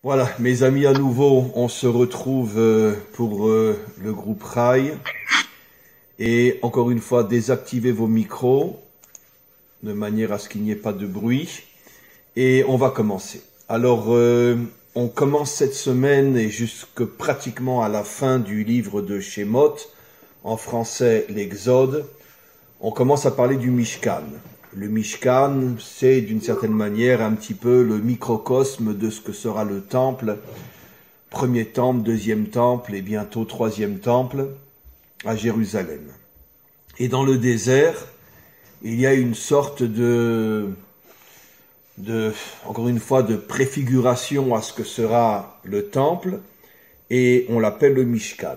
Voilà, mes amis, à nouveau, on se retrouve pour le groupe Rai. Et encore une fois, désactivez vos micros de manière à ce qu'il n'y ait pas de bruit. Et on va commencer. Alors, on commence cette semaine et jusque pratiquement à la fin du livre de Shemot, en français l'Exode. On commence à parler du Mishkan. Le Mishkan, c'est d'une certaine manière un petit peu le microcosme de ce que sera le temple. Premier temple, deuxième temple et bientôt troisième temple à Jérusalem. Et dans le désert, il y a une sorte encore une fois, de préfiguration à ce que sera le temple et on l'appelle le Mishkan.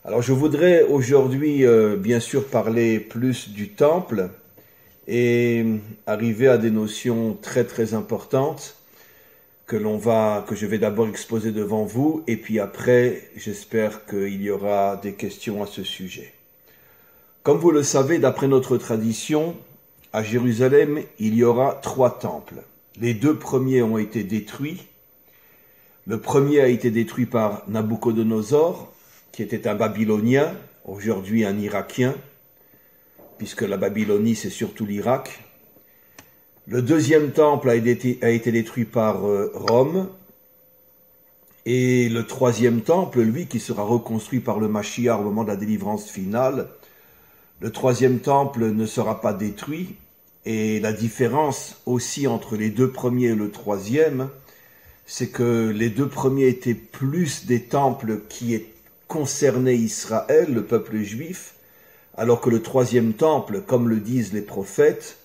Alors je voudrais aujourd'hui bien sûr parler plus du temple et arriver à des notions très très importantes que je vais d'abord exposer devant vous et puis après j'espère qu'il y aura des questions à ce sujet. Comme vous le savez, d'après notre tradition, à Jérusalem, il y aura 3 temples. Les 2 premiers ont été détruits. Le premier a été détruit par Nabuchodonosor, qui était un Babylonien, aujourd'hui un Irakien, puisque la Babylonie, c'est surtout l'Irak. Le deuxième temple a été détruit par Rome. Et le troisième temple, lui, qui sera reconstruit par le Mashiach au moment de la délivrance finale, le troisième temple ne sera pas détruit. Et la différence aussi entre les 2 premiers et le troisième, c'est que les 2 premiers étaient plus des temples qui concernaient Israël, le peuple juif, alors que le troisième temple, comme le disent les prophètes,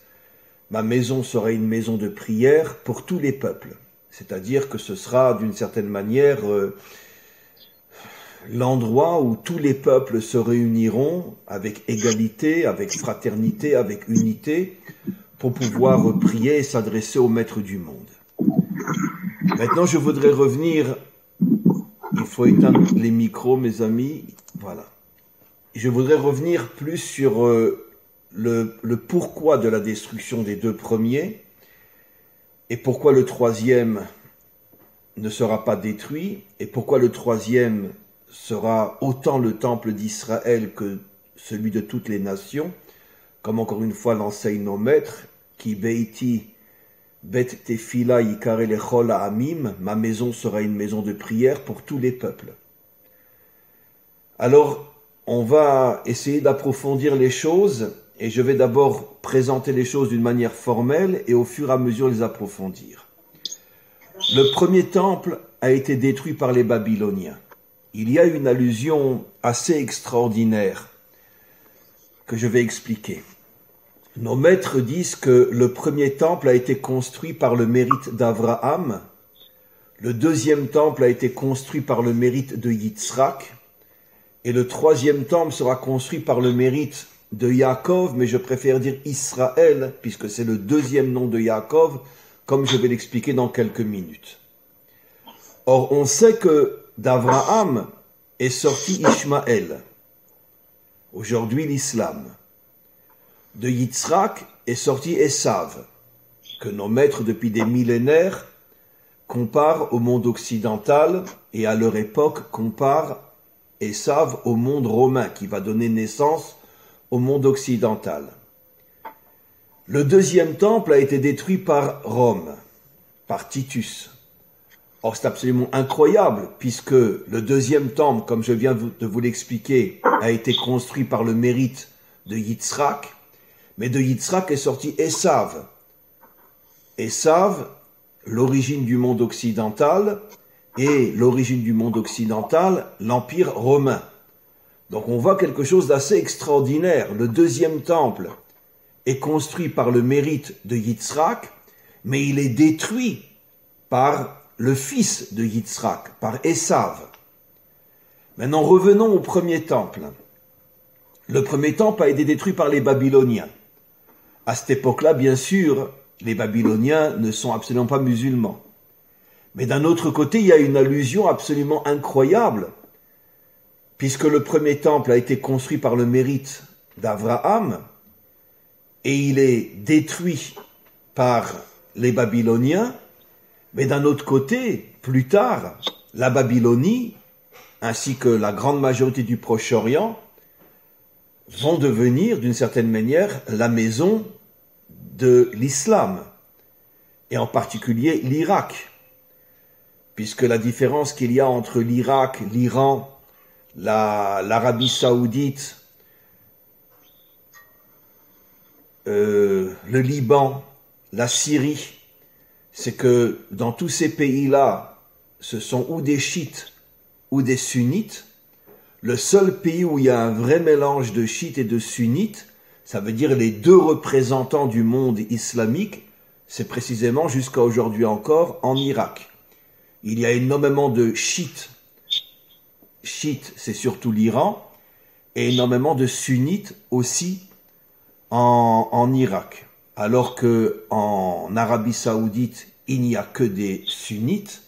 ma maison sera une maison de prière pour tous les peuples. C'est-à-dire que ce sera d'une certaine manière l'endroit où tous les peuples se réuniront avec égalité, avec fraternité, avec unité, pour pouvoir prier et s'adresser au Maître du monde. Maintenant, je voudrais revenir, il faut éteindre les micros, mes amis, voilà. Je voudrais revenir plus sur le pourquoi de la destruction des 2 premiers et pourquoi le troisième ne sera pas détruit et pourquoi le troisième sera autant le temple d'Israël que celui de toutes les nations, comme encore une fois l'enseignent nos maîtres, qui beiti bet tefila yikare lechol ha'amim, ma maison sera une maison de prière pour tous les peuples. Alors, on va essayer d'approfondir les choses et je vais d'abord présenter les choses d'une manière formelle et au fur et à mesure les approfondir. Le premier temple a été détruit par les Babyloniens. Il y a une allusion assez extraordinaire que je vais expliquer. Nos maîtres disent que le premier temple a été construit par le mérite d'Abraham, le deuxième temple a été construit par le mérite de Yitzhak, et le troisième temple sera construit par le mérite de Yaakov, mais je préfère dire Israël, puisque c'est le deuxième nom de Yaakov, comme je vais l'expliquer dans quelques minutes. Or, on sait que d'Abraham est sorti Ishmaël, aujourd'hui l'islam. De Yitzhak est sorti Esav, que nos maîtres depuis des millénaires comparent au monde occidental et à leur époque comparent Esav au monde romain qui va donner naissance au monde occidental. Le deuxième temple a été détruit par Rome, par Titus. Or, c'est absolument incroyable, puisque le deuxième temple, comme je viens de vous l'expliquer, a été construit par le mérite de Yitzhak, mais de Yitzhak est sorti Esav. Esav, l'origine du monde occidental, et l'origine du monde occidental, l'Empire romain. Donc on voit quelque chose d'assez extraordinaire. Le deuxième temple est construit par le mérite de Yitzhak, mais il est détruit par le fils de Yitzhak, par Esav. Maintenant, revenons au premier temple. Le premier temple a été détruit par les Babyloniens. À cette époque-là, bien sûr, les Babyloniens ne sont absolument pas musulmans. Mais d'un autre côté, il y a une allusion absolument incroyable, puisque le premier temple a été construit par le mérite d'Abraham, et il est détruit par les Babyloniens, Mais d'un autre côté, plus tard, la Babylonie, ainsi que la grande majorité du Proche-Orient, vont devenir, d'une certaine manière, la maison de l'islam, et en particulier l'Irak, puisque la différence qu'il y a entre l'Irak, l'Iran, l'Arabie Saoudite, le Liban, la Syrie, c'est que dans tous ces pays-là, ce sont ou des chiites ou des sunnites. Le seul pays où il y a un vrai mélange de chiites et de sunnites, ça veut dire les deux représentants du monde islamique, c'est précisément jusqu'à aujourd'hui encore en Irak. Il y a énormément de chiites. Chiites, c'est surtout l'Iran, et énormément de sunnites aussi en Irak. Alors que en Arabie Saoudite, il n'y a que des sunnites.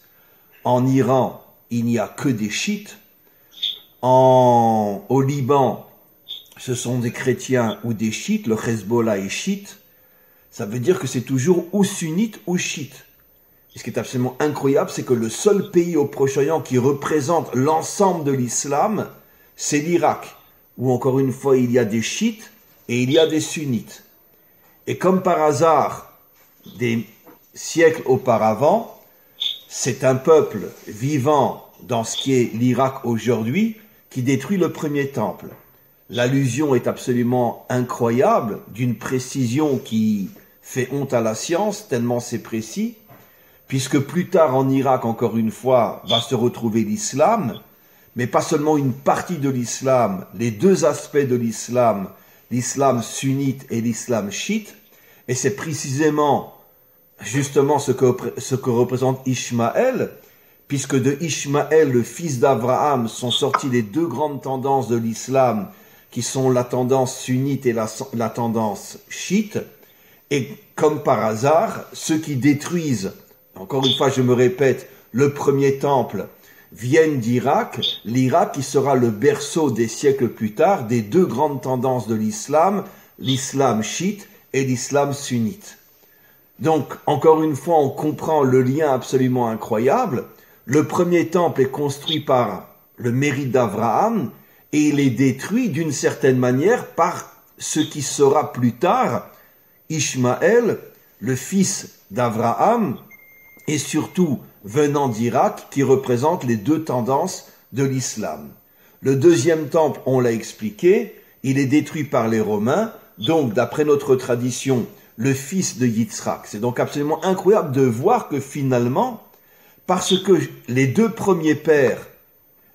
En Iran, il n'y a que des chiites. Au Liban, ce sont des chrétiens ou des chiites. Le Hezbollah est chiite. Ça veut dire que c'est toujours ou sunnite ou chiite. Et ce qui est absolument incroyable, c'est que le seul pays au Proche-Orient qui représente l'ensemble de l'islam, c'est l'Irak, où encore une fois il y a des chiites et il y a des sunnites. Et comme par hasard, des siècles auparavant, c'est un peuple vivant dans ce qui est l'Irak aujourd'hui qui détruit le premier temple. L'allusion est absolument incroyable, d'une précision qui fait honte à la science, tellement c'est précis, puisque plus tard en Irak, encore une fois, va se retrouver l'islam, mais pas seulement une partie de l'islam, les deux aspects de l'islam sunnite et l'islam chiite, et c'est précisément, justement, ce que représente Ishmaël, puisque de Ishmaël, le fils d'Abraham, sont sorties les deux grandes tendances de l'islam, qui sont la tendance sunnite et la tendance chiite, et comme par hasard, ceux qui détruisent, encore une fois je me répète, le premier temple, viennent d'Irak, l'Irak qui sera le berceau des siècles plus tard des deux grandes tendances de l'islam chiite et l'islam sunnite. Donc, encore une fois, on comprend le lien absolument incroyable. Le premier temple est construit par le mérite d'Abraham et il est détruit d'une certaine manière par ce qui sera plus tard Ishmaël, le fils d'Abraham, et surtout venant d'Irak, qui représente les deux tendances de l'islam. Le deuxième temple, on l'a expliqué, il est détruit par les Romains, donc d'après notre tradition, le fils de Yitzhak. C'est donc absolument incroyable de voir que finalement, parce que les deux premiers pères,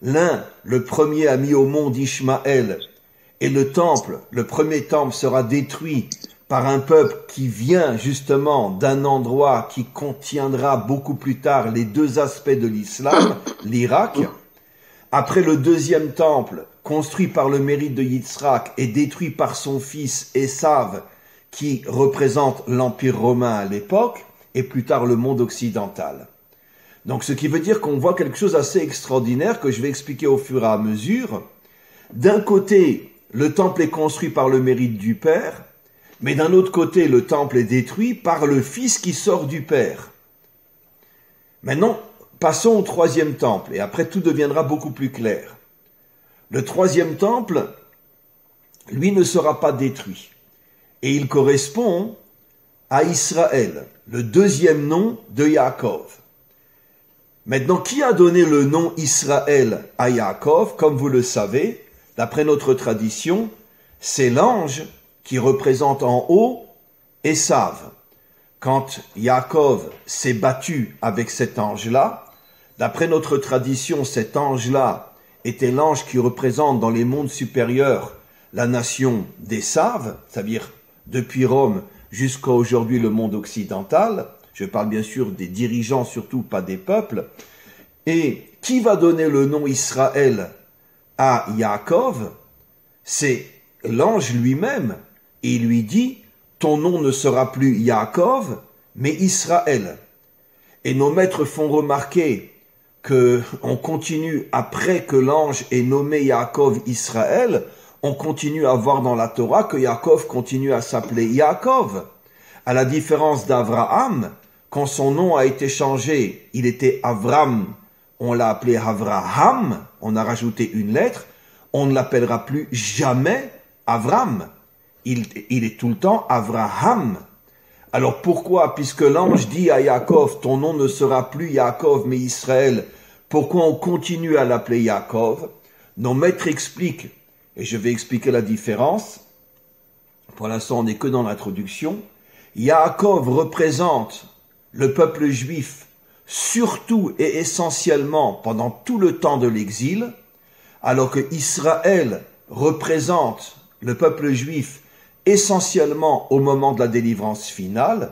l'un, le premier a mis au monde Ishmaël, et le premier temple sera détruit par un peuple qui vient justement d'un endroit qui contiendra beaucoup plus tard les deux aspects de l'islam, l'Irak. Après le deuxième temple, construit par le mérite de Yitzhak et détruit par son fils Esav, qui représente l'Empire romain à l'époque, et plus tard le monde occidental. Donc ce qui veut dire qu'on voit quelque chose d'assez extraordinaire que je vais expliquer au fur et à mesure. D'un côté, le temple est construit par le mérite du Père, mais d'un autre côté, le temple est détruit par le Fils qui sort du Père. Maintenant, passons au troisième temple, et après tout deviendra beaucoup plus clair. Le troisième temple, lui, ne sera pas détruit. Et il correspond à Israël, le deuxième nom de Yaakov. Maintenant, qui a donné le nom Israël à Yaakov? Comme vous le savez, d'après notre tradition, c'est l'ange qui représente en haut Esav. Quand Yaakov s'est battu avec cet ange-là, d'après notre tradition, cet ange-là était l'ange qui représente dans les mondes supérieurs la nation d'Esav, c'est-à-dire depuis Rome jusqu'à aujourd'hui le monde occidental. Je parle bien sûr des dirigeants, surtout pas des peuples. Et qui va donner le nom Israël à Yaakov? C'est l'ange lui-même. Et il lui dit, ton nom ne sera plus Yaakov, mais Israël. Et nos maîtres font remarquer qu'on continue, après que l'ange ait nommé Yaakov Israël, on continue à voir dans la Torah que Yaakov continue à s'appeler Yaakov. À la différence d'Abraham, quand son nom a été changé, il était Avram, on l'a appelé Avraham, on a rajouté une lettre, on ne l'appellera plus jamais Avram. Il est tout le temps Avraham. Alors pourquoi, puisque l'ange dit à Yaakov, ton nom ne sera plus Yaakov mais Israël, pourquoi on continue à l'appeler Yaakov? Nos maîtres expliquent, et je vais expliquer la différence. Pour l'instant, on n'est que dans l'introduction. Yaakov représente le peuple juif, surtout et essentiellement pendant tout le temps de l'exil, alors que Israël représente le peuple juif essentiellement au moment de la délivrance finale,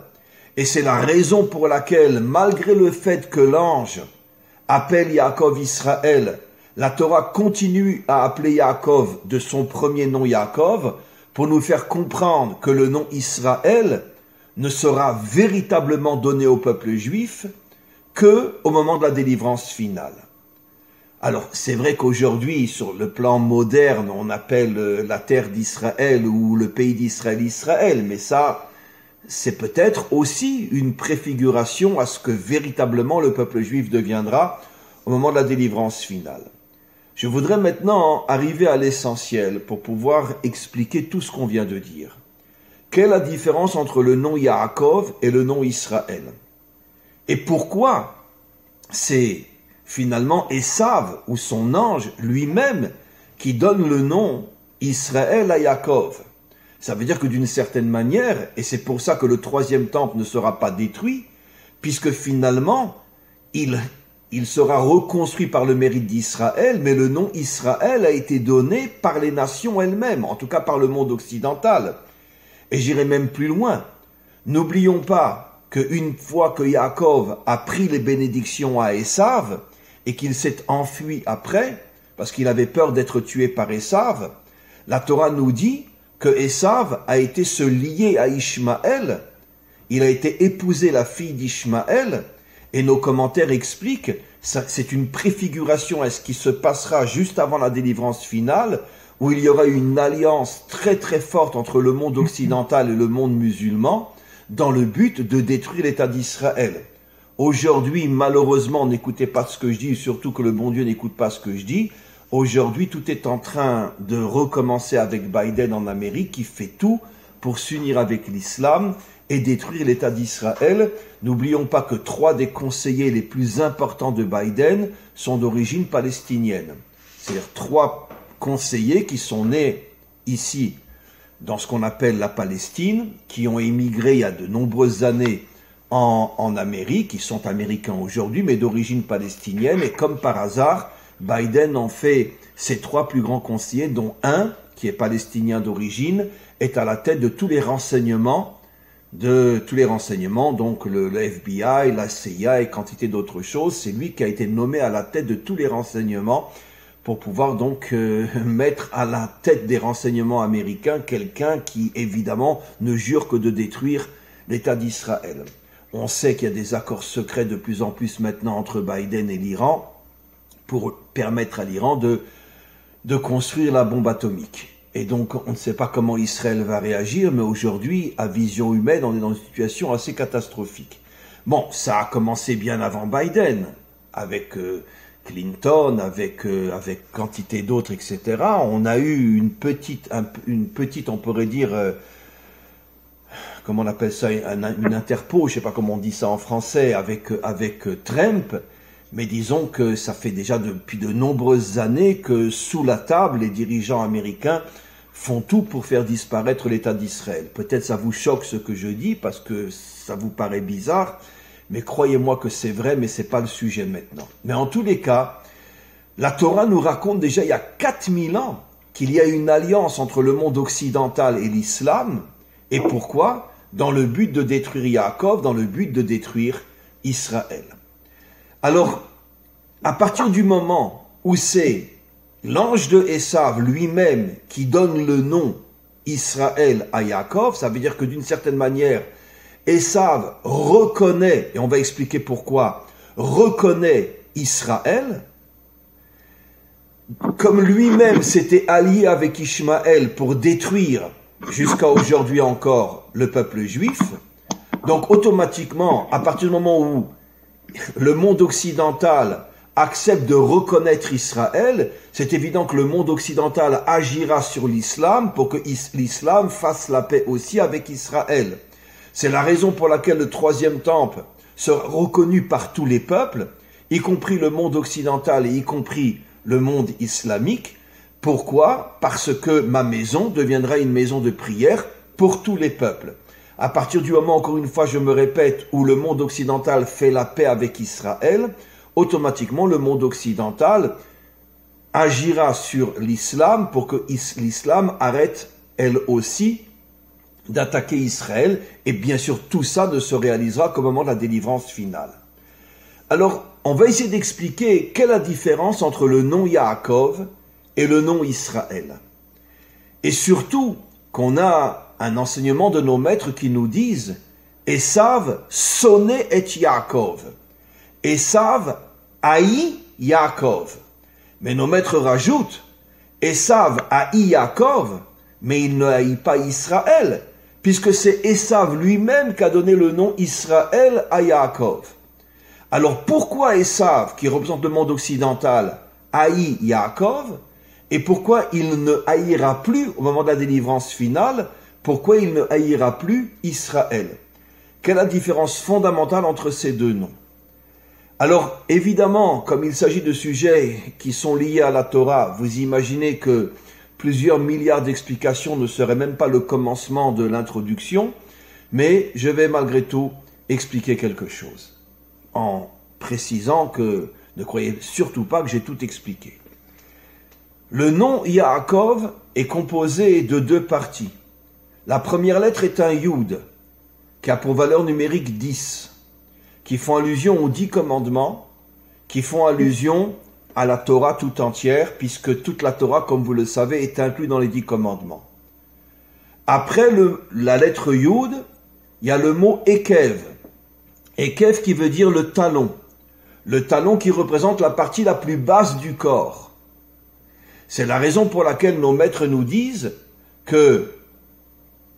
et c'est la raison pour laquelle, malgré le fait que l'ange appelle Yaakov Israël, la Torah continue à appeler Yaakov de son premier nom Yaakov, pour nous faire comprendre que le nom Israël ne sera véritablement donné au peuple juif que au moment de la délivrance finale. Alors, c'est vrai qu'aujourd'hui, sur le plan moderne, on appelle la terre d'Israël ou le pays d'Israël Israël, mais ça, c'est peut-être aussi une préfiguration à ce que véritablement le peuple juif deviendra au moment de la délivrance finale. Je voudrais maintenant arriver à l'essentiel pour pouvoir expliquer tout ce qu'on vient de dire. Quelle est la différence entre le nom Yaakov et le nom Israël? Et pourquoi c'est finalement Esav ou son ange lui-même qui donne le nom Israël à Yaakov? Ça veut dire que d'une certaine manière, et c'est pour ça que le troisième temple ne sera pas détruit, puisque finalement, il sera reconstruit par le mérite d'Israël, mais le nom Israël a été donné par les nations elles-mêmes, en tout cas par le monde occidental. Et j'irai même plus loin. N'oublions pas qu'une fois que Yaakov a pris les bénédictions à Esav, et qu'il s'est enfui après, parce qu'il avait peur d'être tué par Esav, la Torah nous dit que Esav a été se lier à Ishmaël, il a été épouser la fille d'Ishmaël, et nos commentaires expliquent, c'est une préfiguration à ce qui se passera juste avant la délivrance finale, où il y aura une alliance très très forte entre le monde occidental et le monde musulman, dans le but de détruire l'État d'Israël. Aujourd'hui, malheureusement, n'écoutez pas ce que je dis, surtout que le bon Dieu n'écoute pas ce que je dis. Aujourd'hui, tout est en train de recommencer avec Biden en Amérique, qui fait tout pour s'unir avec l'islam et détruire l'État d'Israël. N'oublions pas que 3 des conseillers les plus importants de Biden sont d'origine palestinienne. C'est-à-dire 3 conseillers qui sont nés ici, dans ce qu'on appelle la Palestine, qui ont émigré il y a de nombreuses années en Amérique, qui sont américains aujourd'hui, mais d'origine palestinienne. Et comme par hasard, Biden en fait ses 3 plus grands conseillers, dont un, qui est palestinien d'origine, est à la tête de tous les renseignements, donc le FBI, la CIA et quantité d'autres choses. C'est lui qui a été nommé à la tête de tous les renseignements pour pouvoir donc mettre à la tête des renseignements américains quelqu'un qui évidemment ne jure que de détruire l'État d'Israël. On sait qu'il y a des accords secrets de plus en plus maintenant entre Biden et l'Iran pour permettre à l'Iran de construire la bombe atomique. Et donc, on ne sait pas comment Israël va réagir, mais aujourd'hui, à vision humaine, on est dans une situation assez catastrophique. Bon, ça a commencé bien avant Biden, avec Clinton, avec quantité d'autres, etc. On a eu une petite, on pourrait dire, comment on appelle ça, une interpôt, je ne sais pas comment on dit ça en français, avec Trump. Mais disons que ça fait déjà depuis de nombreuses années que sous la table, les dirigeants américains font tout pour faire disparaître l'État d'Israël. Peut-être ça vous choque ce que je dis parce que ça vous paraît bizarre, mais croyez-moi que c'est vrai, mais c'est pas le sujet maintenant. Mais en tous les cas, la Torah nous raconte déjà il y a 4000 ans qu'il y a une alliance entre le monde occidental et l'islam. Et pourquoi? Dans le but de détruire Yaakov, dans le but de détruire Israël. Alors, à partir du moment où c'est l'ange de Esav lui-même qui donne le nom Israël à Yaakov, ça veut dire que d'une certaine manière, Esav reconnaît, et on va expliquer pourquoi, reconnaît Israël, comme lui-même s'était allié avec Ishmaël pour détruire, jusqu'à aujourd'hui encore, le peuple juif. Donc automatiquement, à partir du moment où le monde occidental accepte de reconnaître Israël, c'est évident que le monde occidental agira sur l'islam pour que l'islam fasse la paix aussi avec Israël. C'est la raison pour laquelle le troisième temple sera reconnu par tous les peuples, y compris le monde occidental et y compris le monde islamique. Pourquoi? Parce que ma maison deviendra une maison de prière pour tous les peuples. À partir du moment, encore une fois, je me répète, où le monde occidental fait la paix avec Israël, automatiquement le monde occidental agira sur l'islam pour que l'islam arrête, elle aussi, d'attaquer Israël. Et bien sûr, tout ça ne se réalisera qu'au moment de la délivrance finale. Alors, on va essayer d'expliquer quelle est la différence entre le nom Yaakov et le nom Israël. Et surtout, qu'on a un enseignement de nos maîtres qui nous disent « Esav sonné et Yaakov ». Esav haït Yaakov. Mais nos maîtres rajoutent « Esav haït Yaakov », mais il ne haït pas Israël, puisque c'est Esav lui-même qui a donné le nom Israël à Yaakov. Alors pourquoi Esav, qui représente le monde occidental, haït Yaakov, et pourquoi il ne haïra plus, au moment de la délivrance finale, pourquoi il ne haïra plus Israël? Quelle est la différence fondamentale entre ces deux noms? Alors, évidemment, comme il s'agit de sujets qui sont liés à la Torah, vous imaginez que plusieurs milliards d'explications ne seraient même pas le commencement de l'introduction, mais je vais malgré tout expliquer quelque chose, en précisant que ne croyez surtout pas que j'ai tout expliqué. Le nom Yaakov est composé de deux parties. La première lettre est un Yud, qui a pour valeur numérique 10, qui font allusion aux 10 commandements, qui font allusion à la Torah tout entière, puisque toute la Torah, comme vous le savez, est inclue dans les 10 commandements. Après la lettre Yud, il y a le mot Ekev. Ekev qui veut dire le talon. Le talon qui représente la partie la plus basse du corps. C'est la raison pour laquelle nos maîtres nous disent que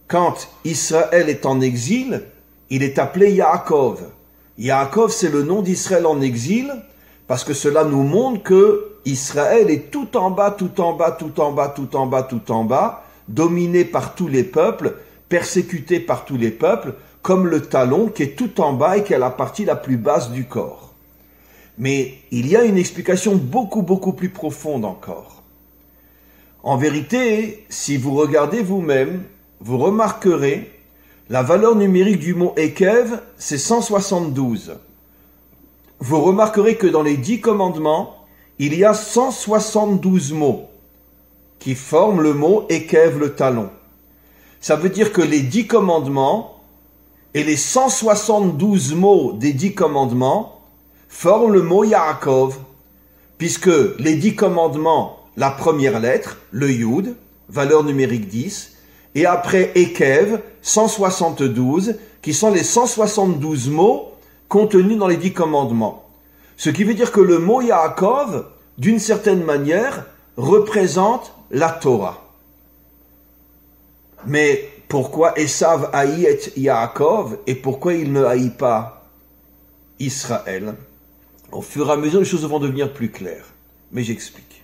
quand Israël est en exil, il est appelé Yaakov. Yaakov, c'est le nom d'Israël en exil, parce que cela nous montre que Israël est tout en bas, tout en bas, tout en bas, tout en bas, tout en bas, dominé par tous les peuples, persécuté par tous les peuples, comme le talon qui est tout en bas et qui a la partie la plus basse du corps. Mais il y a une explication beaucoup, beaucoup plus profonde encore. En vérité, si vous regardez vous-même, vous remarquerez la valeur numérique du mot Ekev, c'est 172. Vous remarquerez que dans les 10 commandements, il y a 172 mots qui forment le mot Ekev, le talon. Ça veut dire que les 10 commandements et les 172 mots des 10 commandements forment le mot Yaakov, puisque les 10 commandements, la première lettre, le Yud, valeur numérique 10, et après Ekev, 172, qui sont les 172 mots contenus dans les 10 commandements. Ce qui veut dire que le mot Yaakov, d'une certaine manière, représente la Torah. Mais pourquoi Esav haït Yaakov et pourquoi il ne haït pas Israël? Au fur et à mesure, les choses vont devenir plus claires. Mais j'explique.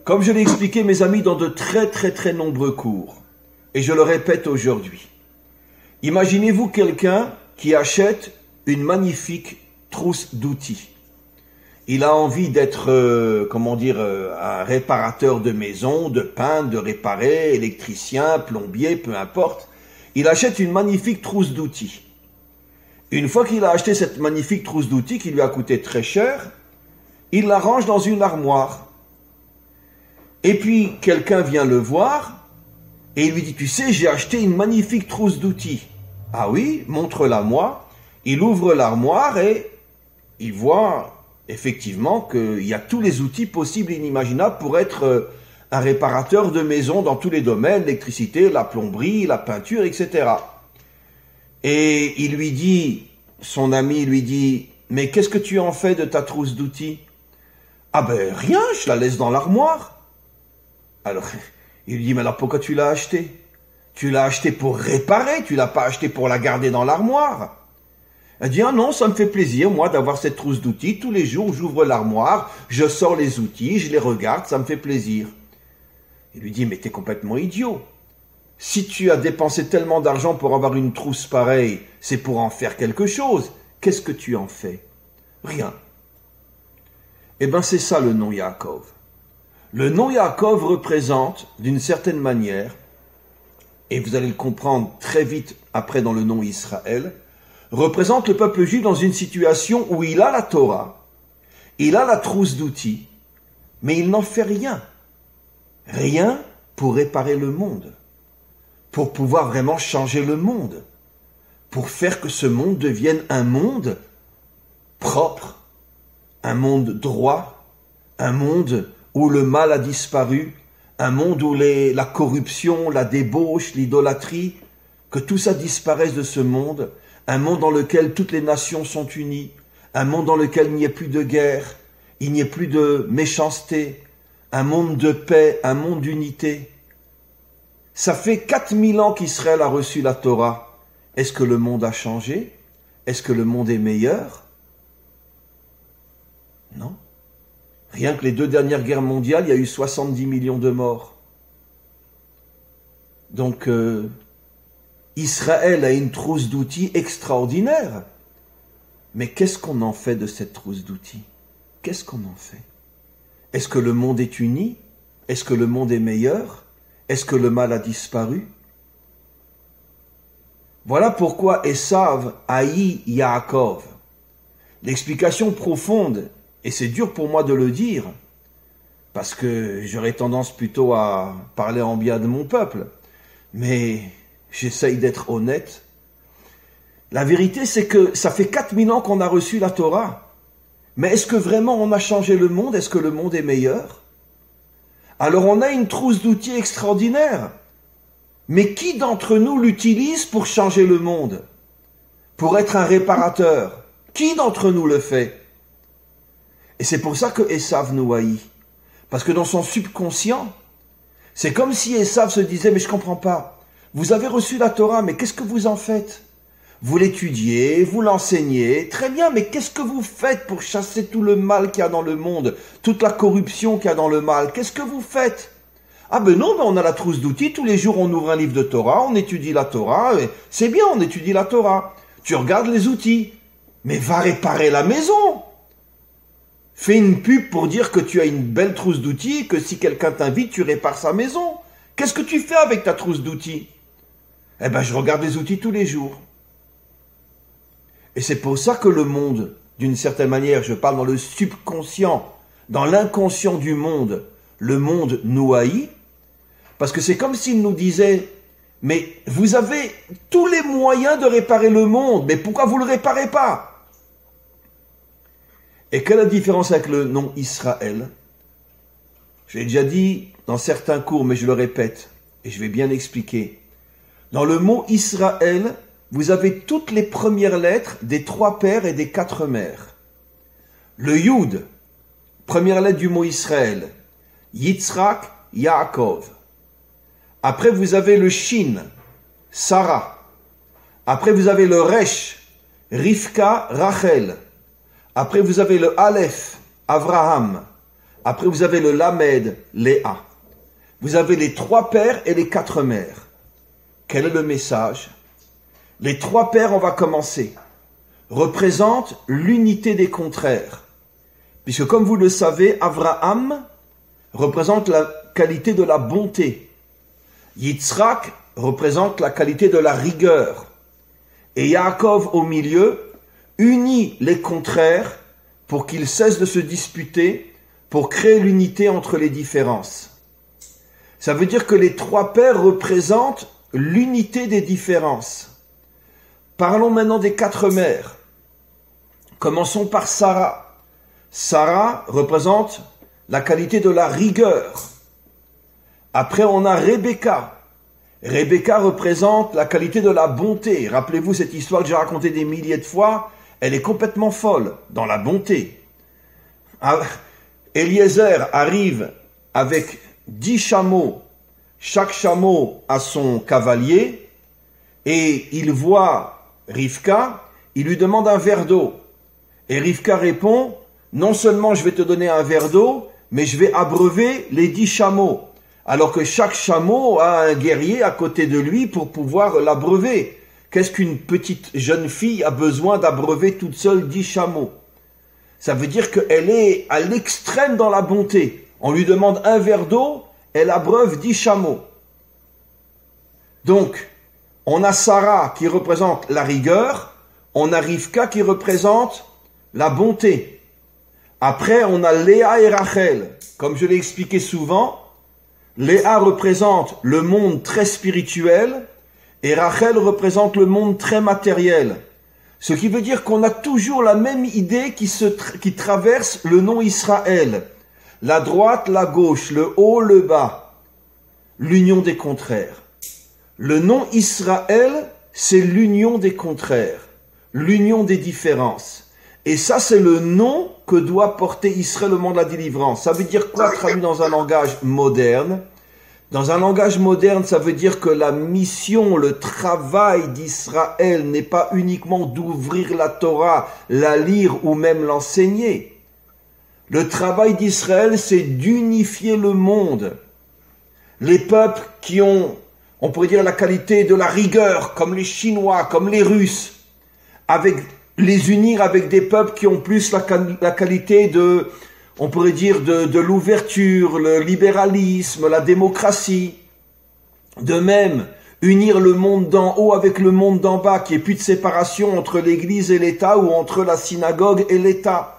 Comme je l'ai expliqué, mes amis, dans de très très très nombreux cours, et je le répète aujourd'hui, imaginez-vous quelqu'un qui achète une magnifique trousse d'outils. Il a envie d'être, un réparateur de maison, de peindre, de réparer, électricien, plombier, peu importe. Il achète une magnifique trousse d'outils. Une fois qu'il a acheté cette magnifique trousse d'outils qui lui a coûté très cher, il la range dans une armoire. Et puis, quelqu'un vient le voir et il lui dit « Tu sais, j'ai acheté une magnifique trousse d'outils. » « Ah oui, montre-la moi. » Il ouvre l'armoire et il voit effectivement qu'il y a tous les outils possibles et inimaginables pour être un réparateur de maison dans tous les domaines, l'électricité, la plomberie, la peinture, etc. Et il lui dit, son ami lui dit « Mais qu'est-ce que tu en fais de ta trousse d'outils ?»« Ah ben rien, je la laisse dans l'armoire. » Alors, il lui dit « Mais alors pourquoi tu l'as achetée ?»« Tu l'as acheté pour réparer, tu l'as pas acheté pour la garder dans l'armoire. Elle dit, ah non, ça me fait plaisir, moi, d'avoir cette trousse d'outils. Tous les jours, j'ouvre l'armoire, je sors les outils, je les regarde, ça me fait plaisir. Il lui dit, mais t'es complètement idiot. Si tu as dépensé tellement d'argent pour avoir une trousse pareille, c'est pour en faire quelque chose. Qu'est-ce que tu en fais? Rien. Eh bien, c'est ça le nom Yaakov. Le nom Yaakov représente, d'une certaine manière, et vous allez le comprendre très vite après dans le nom Israël, représente le peuple juif dans une situation où il a la Torah, il a la trousse d'outils, mais il n'en fait rien. Rien pour réparer le monde, pour pouvoir vraiment changer le monde, pour faire que ce monde devienne un monde propre, un monde droit, un monde où le mal a disparu, un monde où la corruption, la débauche, l'idolâtrie, que tout ça disparaisse de ce monde, un monde dans lequel toutes les nations sont unies, un monde dans lequel il n'y ait plus de guerre, il n'y ait plus de méchanceté, un monde de paix, un monde d'unité. Ça fait 4000 ans qu'Israël a reçu la Torah. Est-ce que le monde a changé? Est-ce que le monde est meilleur? Non. Rien que les 2 dernières guerres mondiales, il y a eu 70 millions de morts. Donc, Israël a une trousse d'outils extraordinaire. Mais qu'est-ce qu'on en fait de cette trousse d'outils? Qu'est-ce qu'on en fait? Est-ce que le monde est uni? Est-ce que le monde est meilleur? Est-ce que le mal a disparu? Voilà pourquoi Esav haït Yaakov. L'explication profonde, et c'est dur pour moi de le dire, parce que j'aurais tendance plutôt à parler en bien de mon peuple, mais j'essaye d'être honnête. La vérité, c'est que ça fait 4000 ans qu'on a reçu la Torah. Mais est-ce que vraiment on a changé le monde? Est-ce que le monde est meilleur? Alors on a une trousse d'outils extraordinaire. Mais qui d'entre nous l'utilise pour changer le monde? Pour être un réparateur? Qui d'entre nous le fait? Et c'est pour ça que Esav nous haït. Parce que dans son subconscient, c'est comme si Esav se disait, mais je comprends pas. Vous avez reçu la Torah, mais qu'est-ce que vous en faites? Vous l'étudiez, vous l'enseignez, très bien, mais qu'est-ce que vous faites pour chasser tout le mal qu'il y a dans le monde, toute la corruption qu'il y a dans le mal? Qu'est-ce que vous faites? Ah ben non, on a la trousse d'outils, tous les jours on ouvre un livre de Torah, on étudie la Torah, et c'est bien, on étudie la Torah. Tu regardes les outils, mais va réparer la maison. Fais une pub pour dire que tu as une belle trousse d'outils et que si quelqu'un t'invite, tu répares sa maison. Qu'est-ce que tu fais avec ta trousse d'outils? Eh ben, je regarde les outils tous les jours. Et c'est pour ça que le monde, d'une certaine manière, je parle dans le subconscient, dans l'inconscient du monde, le monde nous haït, parce que c'est comme s'il nous disait, mais vous avez tous les moyens de réparer le monde, mais pourquoi vous ne le réparez pas? Et quelle est la différence avec le nom Israël? Je l'ai déjà dit dans certains cours, mais je le répète, et je vais bien expliquer. Dans le mot Israël, vous avez toutes les premières lettres des 3 pères et des 4 mères. Le Yud, première lettre du mot Israël, Yitzhak, Yaakov. Après, vous avez le Shin, Sarah. Après, vous avez le Resh, Rivka, Rachel. Après, vous avez le Aleph, Avraham. Après, vous avez le Lamed, Léa. Vous avez les 3 pères et les 4 mères. Quel est le message? Les 3 pères, on va commencer, représentent l'unité des contraires. Puisque comme vous le savez, Avraham représente la qualité de la bonté. Yitzhak représente la qualité de la rigueur. Et Yaakov au milieu unit les contraires pour qu'ils cessent de se disputer, pour créer l'unité entre les différences. Ça veut dire que les 3 pères représentent l'unité des différences. Parlons maintenant des 4 mères. Commençons par Sarah. Sarah représente la qualité de la rigueur. Après, on a Rebecca. Rebecca représente la qualité de la bonté. Rappelez-vous cette histoire que j'ai racontée des milliers de fois. Elle est complètement folle dans la bonté. Eliezer arrive avec 10 chameaux chaque chameau a son cavalier, et il voit Rivka, il lui demande un verre d'eau. Et Rivka répond, non seulement je vais te donner un verre d'eau, mais je vais abreuver les 10 chameaux. Alors que chaque chameau a un guerrier à côté de lui pour pouvoir l'abreuver. Qu'est-ce qu'une petite jeune fille a besoin d'abreuver toute seule 10 chameaux? Ça veut dire qu'elle est à l'extrême dans la bonté. On lui demande un verre d'eau, elle abreuve 10 chameaux. Donc, on a Sarah qui représente la rigueur, on a Rivka qui représente la bonté. Après, on a Léa et Rachel. Comme je l'ai expliqué souvent, Léa représente le monde très spirituel et Rachel représente le monde très matériel. Ce qui veut dire qu'on a toujours la même idée qui traverse le nom Israël. La droite, la gauche, le haut, le bas. L'union des contraires. Le nom Israël, c'est l'union des contraires. L'union des différences. Et ça, c'est le nom que doit porter Israël au moment de la délivrance. Ça veut dire quoi traduit dans un langage moderne? Dans un langage moderne, ça veut dire que la mission, le travail d'Israël n'est pas uniquement d'ouvrir la Torah, la lire ou même l'enseigner. Le travail d'Israël, c'est d'unifier le monde. Les peuples qui ont, on pourrait dire, la qualité de la rigueur, comme les Chinois, comme les Russes, les unir avec des peuples qui ont plus la qualité de, on pourrait dire, de l'ouverture, le libéralisme, la démocratie. De même, unir le monde d'en haut avec le monde d'en bas, qu'il n'y ait plus de séparation entre l'Église et l'État ou entre la synagogue et l'État.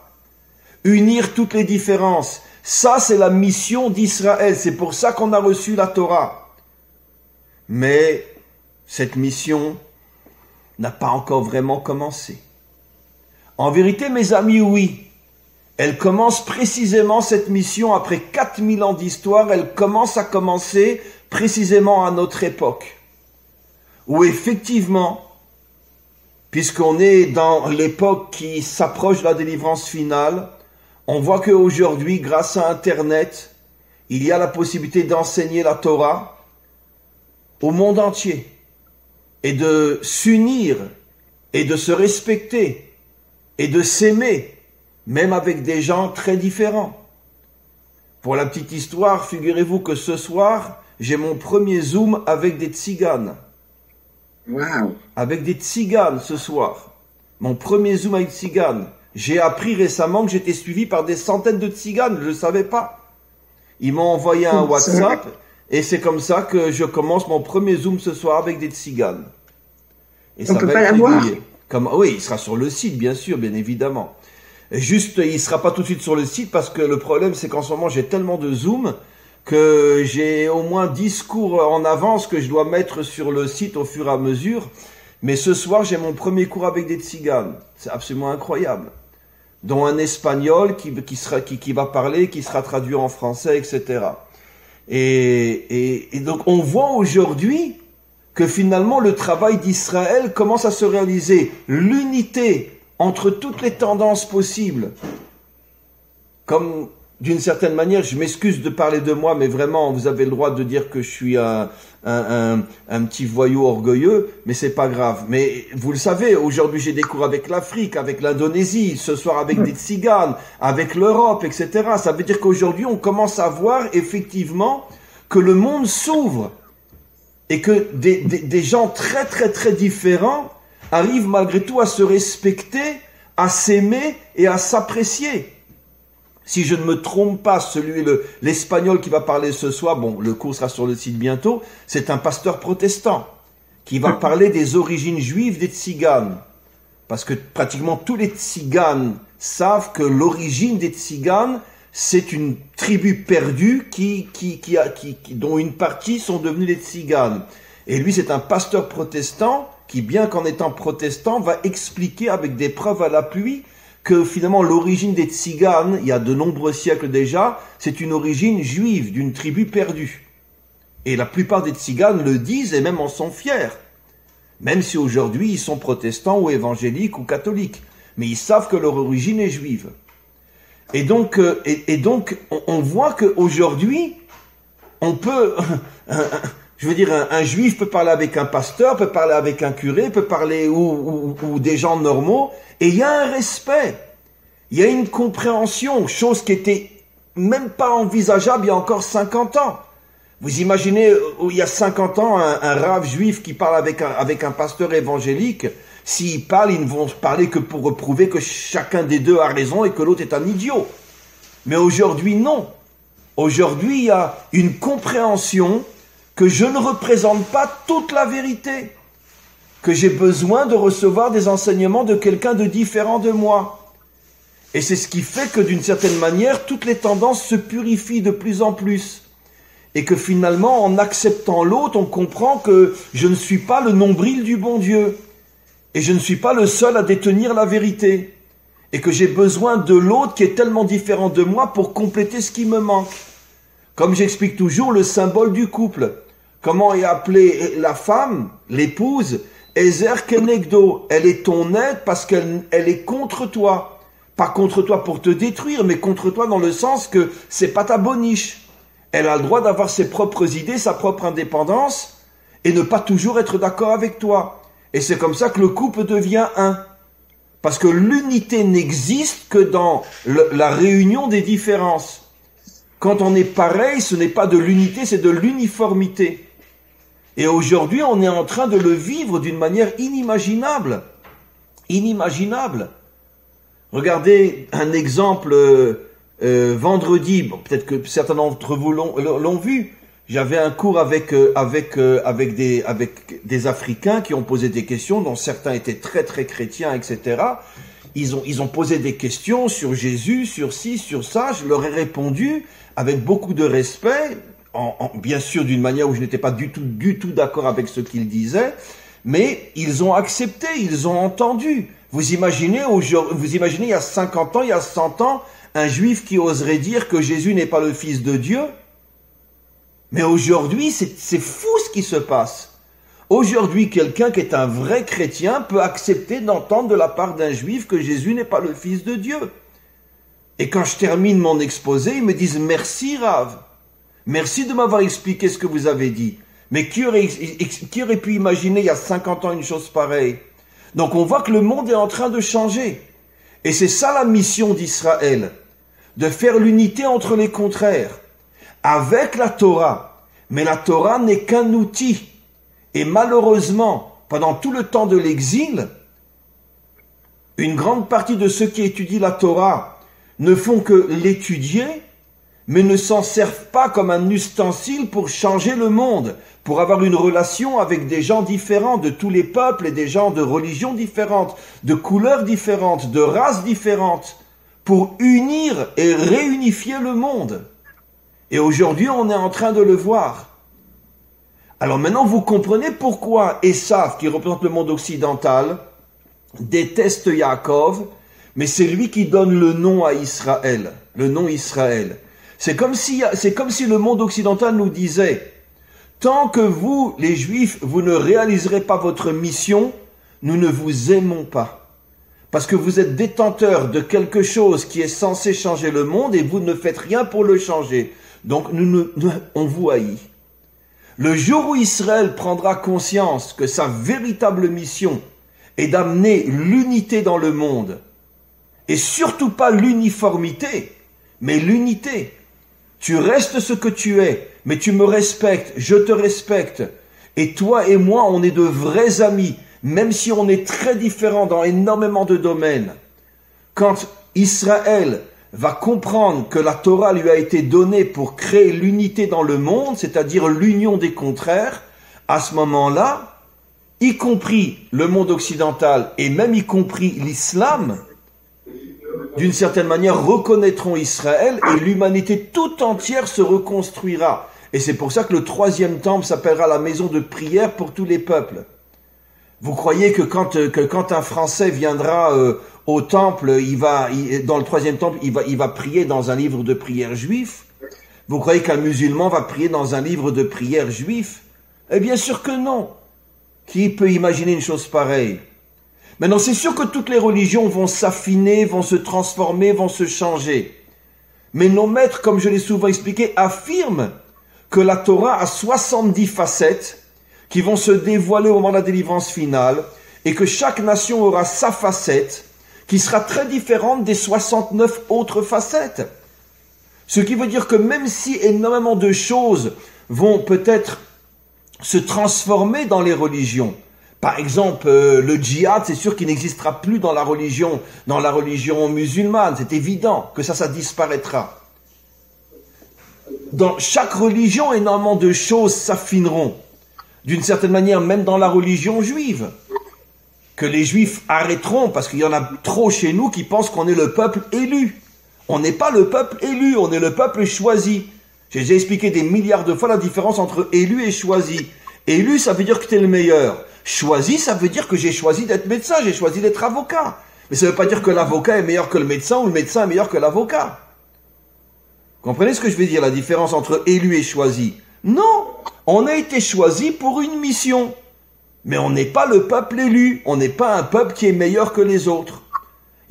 Unir toutes les différences. Ça, c'est la mission d'Israël. C'est pour ça qu'on a reçu la Torah. Mais cette mission n'a pas encore vraiment commencé. En vérité, mes amis, oui. Elle commence précisément, cette mission, après 4000 ans d'histoire, elle commence à commencer précisément à notre époque. Où effectivement, puisqu'on est dans l'époque qui s'approche de la délivrance finale, on voit qu'aujourd'hui, grâce à Internet, il y a la possibilité d'enseigner la Torah au monde entier et de s'unir et de se respecter et de s'aimer, même avec des gens très différents. Pour la petite histoire, figurez-vous que ce soir, j'ai mon premier Zoom avec des tziganes. Wow. Avec des tziganes ce soir. Mon premier Zoom avec tziganes. J'ai appris récemment que j'étais suivi par des centaines de tziganes, je ne le savais pas. Ils m'ont envoyé un WhatsApp et c'est comme ça que je commence mon premier Zoom ce soir avec des tziganes. Et on ne peut pas l'avoir. Oui, il sera sur le site, bien sûr, bien évidemment. Juste, il ne sera pas tout de suite sur le site parce que le problème, c'est qu'en ce moment, j'ai tellement de Zoom que j'ai au moins 10 cours en avance que je dois mettre sur le site au fur et à mesure. Mais ce soir, j'ai mon premier cours avec des tziganes. C'est absolument incroyable. Dont un espagnol qui va parler, qui sera traduit en français, etc. Et donc, on voit aujourd'hui que finalement le travail d'Israël commence à se réaliser. L'unité entre toutes les tendances possibles. Comme d'une certaine manière, je m'excuse de parler de moi, mais vraiment, vous avez le droit de dire que je suis un petit voyou orgueilleux, mais c'est pas grave. Mais vous le savez, aujourd'hui j'ai des cours avec l'Afrique, avec l'Indonésie, ce soir avec des tziganes, avec l'Europe, etc. Ça veut dire qu'aujourd'hui on commence à voir effectivement que le monde s'ouvre et que des gens très très très différents arrivent malgré tout à se respecter, à s'aimer et à s'apprécier. Si je ne me trompe pas, l'espagnol qui va parler ce soir, bon, le cours sera sur le site bientôt, c'est un pasteur protestant qui va parler des origines juives des tziganes. Parce que pratiquement tous les tziganes savent que l'origine des tziganes, c'est une tribu perdue dont une partie sont devenus les tziganes. Et lui, c'est un pasteur protestant qui, bien qu'en étant protestant, va expliquer avec des preuves à l'appui que finalement l'origine des tziganes, il y a de nombreux siècles déjà, c'est une origine juive, d'une tribu perdue. Et la plupart des tziganes le disent et même en sont fiers. Même si aujourd'hui ils sont protestants ou évangéliques ou catholiques. Mais ils savent que leur origine est juive. Et donc on voit qu'aujourd'hui, on peut, je veux dire, un juif peut parler avec un pasteur, peut parler avec un curé, peut parler ou des gens normaux, et il y a un respect, il y a une compréhension, chose qui était même pas envisageable il y a encore 50 ans. Vous imaginez, il y a 50 ans, un rave juif qui parle avec un pasteur évangélique, s'ils parlent, ils ne vont parler que pour prouver que chacun des deux a raison et que l'autre est un idiot. Mais aujourd'hui, non. Aujourd'hui, il y a une compréhension que je ne représente pas toute la vérité, que j'ai besoin de recevoir des enseignements de quelqu'un de différent de moi. Et c'est ce qui fait que d'une certaine manière, toutes les tendances se purifient de plus en plus. Et que finalement, en acceptant l'autre, on comprend que je ne suis pas le nombril du bon Dieu. Et je ne suis pas le seul à détenir la vérité. Et que j'ai besoin de l'autre qui est tellement différent de moi pour compléter ce qui me manque. Comme j'explique toujours, le symbole du couple. Comment est appelée la femme, l'épouse, Ezer Kenegdo. Elle est ton aide parce qu'elle est contre toi. Pas contre toi pour te détruire, mais contre toi dans le sens que c'est pas ta boniche. Elle a le droit d'avoir ses propres idées, sa propre indépendance, et ne pas toujours être d'accord avec toi. Et c'est comme ça que le couple devient un. Parce que l'unité n'existe que dans la réunion des différences. Quand on est pareil, ce n'est pas de l'unité, c'est de l'uniformité. Et aujourd'hui, on est en train de le vivre d'une manière inimaginable. Inimaginable. Regardez un exemple... vendredi, bon, peut-être que certains d'entre vous l'ont vu. J'avais un cours avec des Africains qui ont posé des questions, dont certains étaient très très chrétiens, etc. Ils ont posé des questions sur Jésus, sur ci, sur ça. Je leur ai répondu avec beaucoup de respect, bien sûr d'une manière où je n'étais pas du tout d'accord avec ce qu'ils disaient, mais ils ont accepté, ils ont entendu. Vous imaginez il y a 50 ans, il y a 100 ans, un juif qui oserait dire que Jésus n'est pas le Fils de Dieu? Mais aujourd'hui, c'est fou ce qui se passe. Aujourd'hui, quelqu'un qui est un vrai chrétien peut accepter d'entendre de la part d'un juif que Jésus n'est pas le Fils de Dieu. Et quand je termine mon exposé, ils me disent « Merci Rav, merci de m'avoir expliqué ce que vous avez dit. » Mais qui aurait pu imaginer il y a 50 ans une chose pareille? Donc on voit que le monde est en train de changer. Et c'est ça la mission d'Israël, de faire l'unité entre les contraires, avec la Torah. Mais la Torah n'est qu'un outil. Et malheureusement, pendant tout le temps de l'exil, une grande partie de ceux qui étudient la Torah ne font que l'étudier, mais ne s'en servent pas comme un ustensile pour changer le monde, pour avoir une relation avec des gens différents de tous les peuples et des gens de religions différentes, de couleurs différentes, de races différentes, pour unir et réunifier le monde. Et aujourd'hui, on est en train de le voir. Alors maintenant, vous comprenez pourquoi Esav, qui représente le monde occidental, déteste Yaakov, mais c'est lui qui donne le nom à Israël, le nom Israël. C'est comme si le monde occidental nous disait, tant que vous, les Juifs, vous ne réaliserez pas votre mission, nous ne vous aimons pas. Parce que vous êtes détenteurs de quelque chose qui est censé changer le monde et vous ne faites rien pour le changer. Donc on vous haït. Le jour où Israël prendra conscience que sa véritable mission est d'amener l'unité dans le monde, et surtout pas l'uniformité, mais l'unité. Tu restes ce que tu es, mais tu me respectes, je te respecte. Et toi et moi, on est de vrais amis, même si on est très différents dans énormément de domaines. Quand Israël va comprendre que la Torah lui a été donnée pour créer l'unité dans le monde, c'est-à-dire l'union des contraires, à ce moment-là, y compris le monde occidental et même y compris l'islam, d'une certaine manière reconnaîtront Israël et l'humanité tout entière se reconstruira. Et c'est pour ça que le 3e temple s'appellera la maison de prière pour tous les peuples. Vous croyez que quand un Français viendra au temple, dans le 3e temple, il va prier dans un livre de prière juif? Vous croyez qu'un musulman va prier dans un livre de prière juif? Eh bien sûr que non. Qui peut imaginer une chose pareille? Maintenant, c'est sûr que toutes les religions vont s'affiner, vont se transformer, vont se changer. Mais nos maîtres, comme je l'ai souvent expliqué, affirment que la Torah a 70 facettes qui vont se dévoiler au moment de la délivrance finale, et que chaque nation aura sa facette, qui sera très différente des 69 autres facettes. Ce qui veut dire que même si énormément de choses vont peut-être se transformer dans les religions, par exemple, le djihad, c'est sûr qu'il n'existera plus dans la religion musulmane, c'est évident que ça disparaîtra. Dans chaque religion, énormément de choses s'affineront. D'une certaine manière, même dans la religion juive, que les juifs arrêteront, parce qu'il y en a trop chez nous qui pensent qu'on est le peuple élu. On n'est pas le peuple élu, on est le peuple choisi. J'ai déjà expliqué des milliards de fois la différence entre élu et choisi. Élu, ça veut dire que tu es le meilleur. Choisi, ça veut dire que j'ai choisi d'être médecin, j'ai choisi d'être avocat. Mais ça ne veut pas dire que l'avocat est meilleur que le médecin ou le médecin est meilleur que l'avocat. Comprenez ce que je veux dire, la différence entre élu et choisi? Non, on a été choisi pour une mission. Mais on n'est pas le peuple élu, on n'est pas un peuple qui est meilleur que les autres.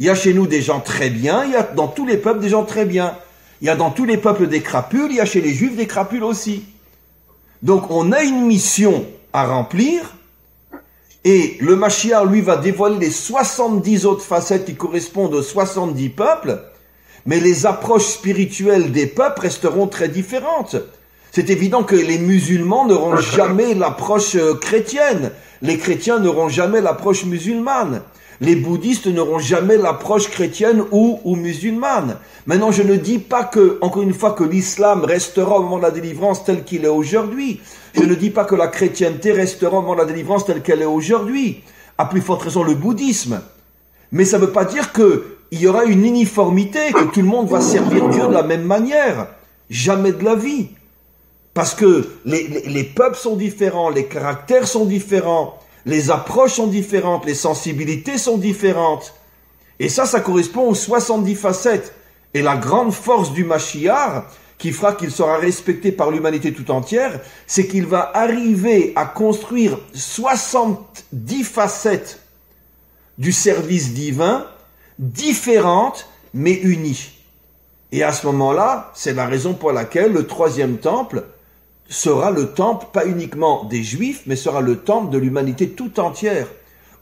Il y a chez nous des gens très bien, il y a dans tous les peuples des gens très bien. Il y a dans tous les peuples des crapules, il y a chez les juifs des crapules aussi. Donc on a une mission à remplir, et le Mashiach, lui, va dévoiler les 70 autres facettes qui correspondent aux 70 peuples, mais les approches spirituelles des peuples resteront très différentes. C'est évident que les musulmans n'auront jamais l'approche chrétienne, les chrétiens n'auront jamais l'approche musulmane, les bouddhistes n'auront jamais l'approche chrétienne ou musulmane. Maintenant, je ne dis pas que, encore une fois, que l'islam restera au moment de la délivrance tel qu'il est aujourd'hui. Je ne dis pas que la chrétienté restera au moment de la délivrance telle qu'elle est aujourd'hui. À plus forte raison, le bouddhisme. Mais ça ne veut pas dire qu'il y aura une uniformité, que tout le monde va servir Dieu de la même manière. Jamais de la vie. Parce que les peuples sont différents, les caractères sont différents, les approches sont différentes, les sensibilités sont différentes. Et ça correspond aux 70 facettes. Et la grande force du Mashiach, qui fera qu'il sera respecté par l'humanité tout entière, c'est qu'il va arriver à construire 70 facettes du service divin, différentes mais unies. Et à ce moment-là, c'est la raison pour laquelle le troisième temple sera le temple, pas uniquement des Juifs, mais sera le temple de l'humanité tout entière,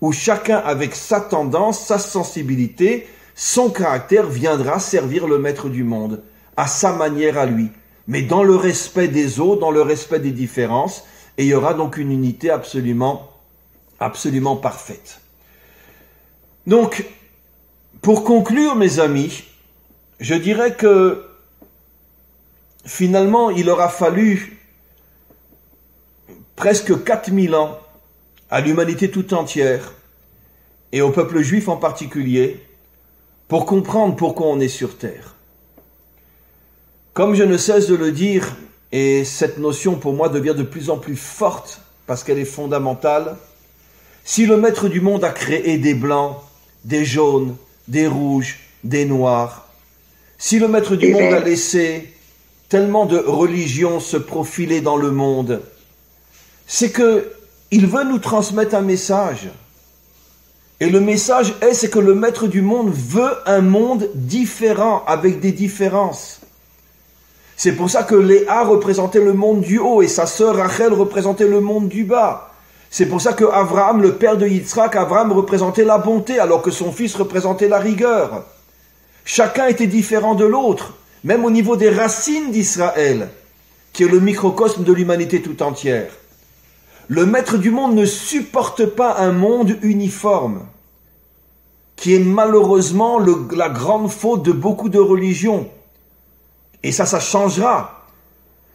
où chacun avec sa tendance, sa sensibilité, son caractère viendra servir le maître du monde, à sa manière à lui, mais dans le respect des autres, dans le respect des différences, et il y aura donc une unité absolument parfaite. Donc, pour conclure, mes amis, je dirais que finalement, il aura fallu presque 4000 ans à l'humanité tout entière, et au peuple juif en particulier, pour comprendre pourquoi on est sur terre. Comme je ne cesse de le dire, et cette notion pour moi devient de plus en plus forte, parce qu'elle est fondamentale, si le maître du monde a créé des blancs, des jaunes, des rouges, des noirs, si le maître du monde a laissé tellement de religions se profiler dans le monde, c'est que il veut nous transmettre un message. Et le message c'est que le maître du monde veut un monde différent, avec des différences. C'est pour ça que Léa représentait le monde du haut et sa sœur Rachel représentait le monde du bas. C'est pour ça que Abraham, le père de Yitzhak, Abraham représentait la bonté alors que son fils représentait la rigueur. Chacun était différent de l'autre, même au niveau des racines d'Israël, qui est le microcosme de l'humanité tout entière. Le maître du monde ne supporte pas un monde uniforme, qui est malheureusement la grande faute de beaucoup de religions. Et ça changera.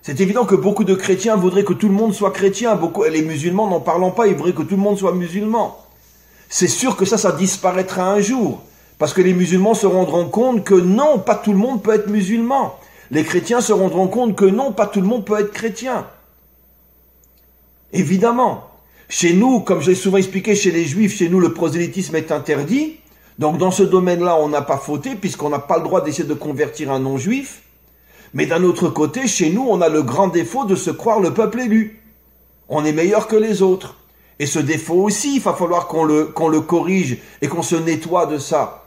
C'est évident que beaucoup de chrétiens voudraient que tout le monde soit chrétien. Les musulmans, n'en parlons pas, ils voudraient que tout le monde soit musulman. C'est sûr que ça disparaîtra un jour. Parce que les musulmans se rendront compte que non, pas tout le monde peut être musulman. Les chrétiens se rendront compte que non, pas tout le monde peut être chrétien. Évidemment. Chez nous, comme je l'ai souvent expliqué chez les juifs, chez nous le prosélytisme est interdit. Donc dans ce domaine-là, on n'a pas fauté, puisqu'on n'a pas le droit d'essayer de convertir un non-juif. Mais d'un autre côté, chez nous, on a le grand défaut de se croire le peuple élu. On est meilleur que les autres. Et ce défaut aussi, il va falloir qu'on le corrige et qu'on se nettoie de ça.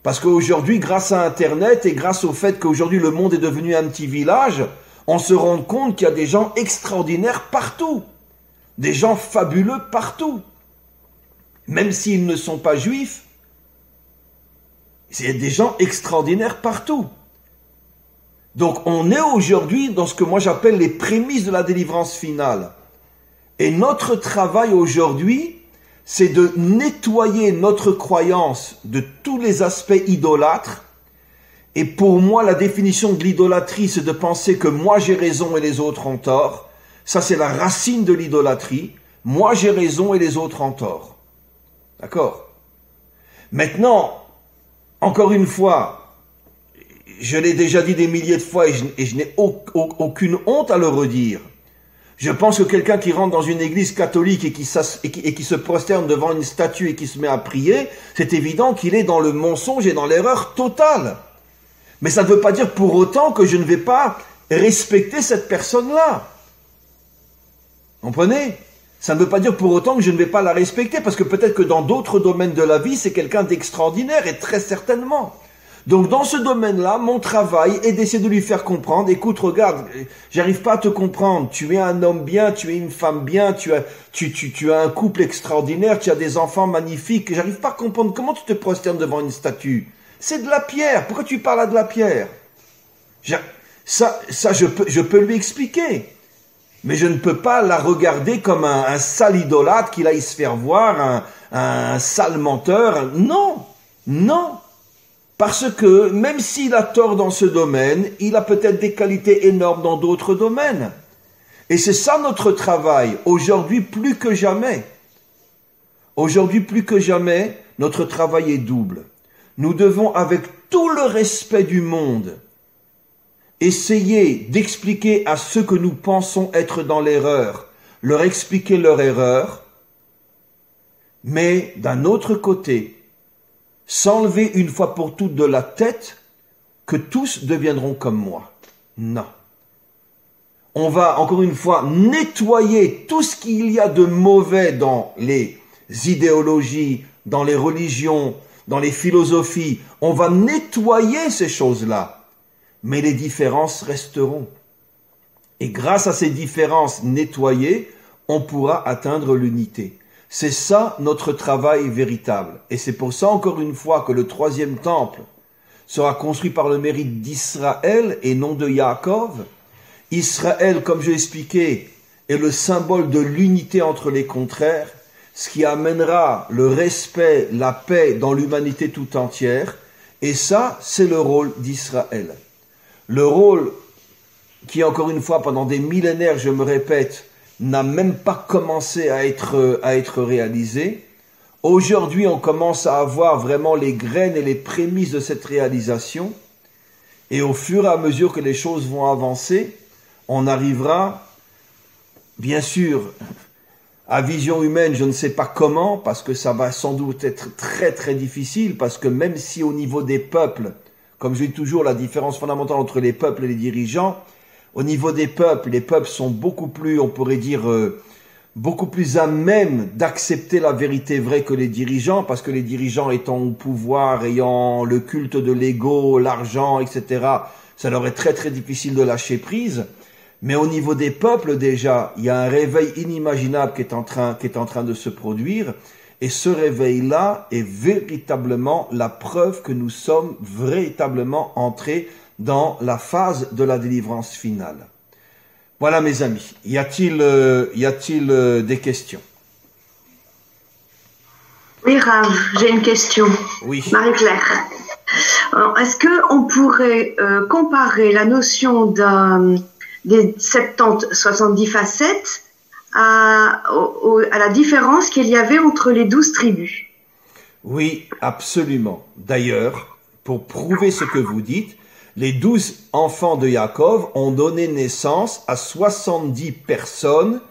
Parce qu'aujourd'hui, grâce à Internet et grâce au fait qu'aujourd'hui le monde est devenu un petit village, on se rend compte qu'il y a des gens extraordinaires partout, des gens fabuleux partout. Même s'ils ne sont pas juifs, il y a des gens extraordinaires partout. Donc on est aujourd'hui dans ce que moi j'appelle les prémices de la délivrance finale. Et notre travail aujourd'hui, c'est de nettoyer notre croyance de tous les aspects idolâtres. Et pour moi, la définition de l'idolâtrie, c'est de penser que moi j'ai raison et les autres ont tort. Ça, c'est la racine de l'idolâtrie. Moi j'ai raison et les autres ont tort. D'accord? Maintenant, encore une fois, je l'ai déjà dit des milliers de fois et je n'ai aucune honte à le redire. Je pense que quelqu'un qui rentre dans une église catholique et qui se prosterne devant une statue et qui se met à prier, c'est évident qu'il est dans le mensonge et dans l'erreur totale. Mais ça ne veut pas dire pour autant que je ne vais pas respecter cette personne-là. Comprenez? Ça ne veut pas dire pour autant que je ne vais pas la respecter, parce que peut-être que dans d'autres domaines de la vie, c'est quelqu'un d'extraordinaire, et très certainement. Donc dans ce domaine-là, mon travail est d'essayer de lui faire comprendre, écoute, regarde, j'arrive pas à te comprendre, tu es un homme bien, tu es une femme bien, tu as un couple extraordinaire, tu as des enfants magnifiques, j'arrive pas à comprendre comment tu te prosternes devant une statue. C'est de la pierre, pourquoi tu parles à de la pierre? Ça je peux lui expliquer. Mais je ne peux pas la regarder comme un sale idolâtre qui aille se faire voir, un sale menteur. Non, non. Parce que même s'il a tort dans ce domaine, il a peut-être des qualités énormes dans d'autres domaines. Et c'est ça notre travail, aujourd'hui plus que jamais. Aujourd'hui plus que jamais, notre travail est double. Nous devons, avec tout le respect du monde, essayer d'expliquer à ceux que nous pensons être dans l'erreur, leur expliquer leur erreur, mais d'un autre côté, s'enlever une fois pour toutes de la tête que tous deviendront comme moi. Non. On va, encore une fois, nettoyer tout ce qu'il y a de mauvais dans les idéologies, dans les religions, dans les philosophies. On va nettoyer ces choses-là. Mais les différences resteront. Et grâce à ces différences nettoyées, on pourra atteindre l'unité. C'est ça notre travail véritable. Et c'est pour ça, encore une fois, que le troisième temple sera construit par le mérite d'Israël et non de Yaakov. Israël, comme je l'ai expliqué, est le symbole de l'unité entre les contraires, ce qui amènera le respect, la paix dans l'humanité tout entière. Et ça, c'est le rôle d'Israël. Le rôle qui, encore une fois, pendant des millénaires, je me répète, n'a même pas commencé à être réalisé. Aujourd'hui, on commence à avoir vraiment les graines et les prémices de cette réalisation. Et au fur et à mesure que les choses vont avancer, on arrivera, bien sûr, à vision humaine, je ne sais pas comment, parce que ça va sans doute être très très difficile, parce que même si au niveau des peuples, comme je dis toujours, la différence fondamentale entre les peuples et les dirigeants, au niveau des peuples, les peuples sont beaucoup plus, on pourrait dire, beaucoup plus à même d'accepter la vérité vraie que les dirigeants, parce que les dirigeants étant au pouvoir, ayant le culte de l'ego, l'argent, etc., ça leur est très très difficile de lâcher prise. Mais au niveau des peuples, déjà, il y a un réveil inimaginable qui est en train de se produire. Et ce réveil-là est véritablement la preuve que nous sommes véritablement entrés dans la phase de la délivrance finale. Voilà mes amis, y a-t-il des questions? Oui, Rav, j'ai une question. Oui. Marie-Claire. Est-ce qu'on pourrait comparer la notion des 70 facettes à la différence qu'il y avait entre les 12 tribus? Oui, absolument. D'ailleurs, pour prouver ce que vous dites, les 12 enfants de Yaakov ont donné naissance à 70 personnes.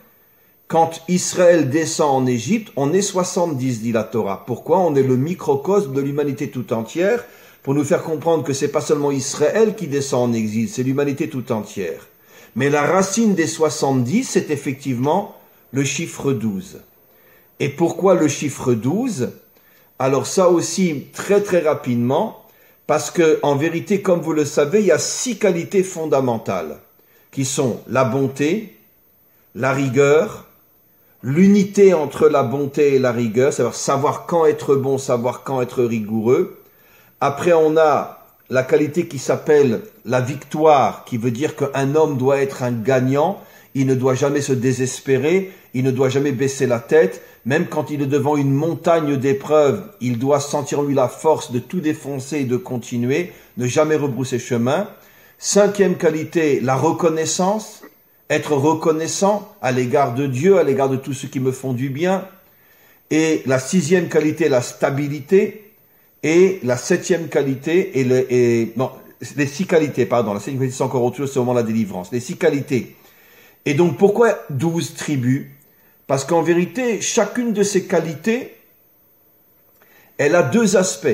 Quand Israël descend en Égypte, on est 70, dit la Torah. Pourquoi? On est le microcosme de l'humanité tout entière, pour nous faire comprendre que c'est pas seulement Israël qui descend en exil, c'est l'humanité tout entière. Mais la racine des 70, c'est effectivement le chiffre 12. Et pourquoi le chiffre 12? Alors ça aussi, très très rapidement, parce que en vérité, comme vous le savez, il y a 6 qualités fondamentales qui sont la bonté, la rigueur, l'unité entre la bonté et la rigueur, c'est-à-dire savoir quand être bon, savoir quand être rigoureux. Après, on a la qualité qui s'appelle la victoire, qui veut dire qu'un homme doit être un gagnant, il ne doit jamais se désespérer, il ne doit jamais baisser la tête, même quand il est devant une montagne d'épreuves, il doit sentir en lui la force de tout défoncer et de continuer, ne jamais rebrousser chemin. Cinquième qualité, la reconnaissance, être reconnaissant à l'égard de Dieu, à l'égard de tous ceux qui me font du bien. Et la sixième qualité, la stabilité. Et la septième qualité, les six qualités, pardon, la septième qualité c'est encore autre chose, c'est au moment de la délivrance. Les six qualités. Et donc pourquoi 12 tribus? Parce qu'en vérité, chacune de ces qualités, elle a deux aspects.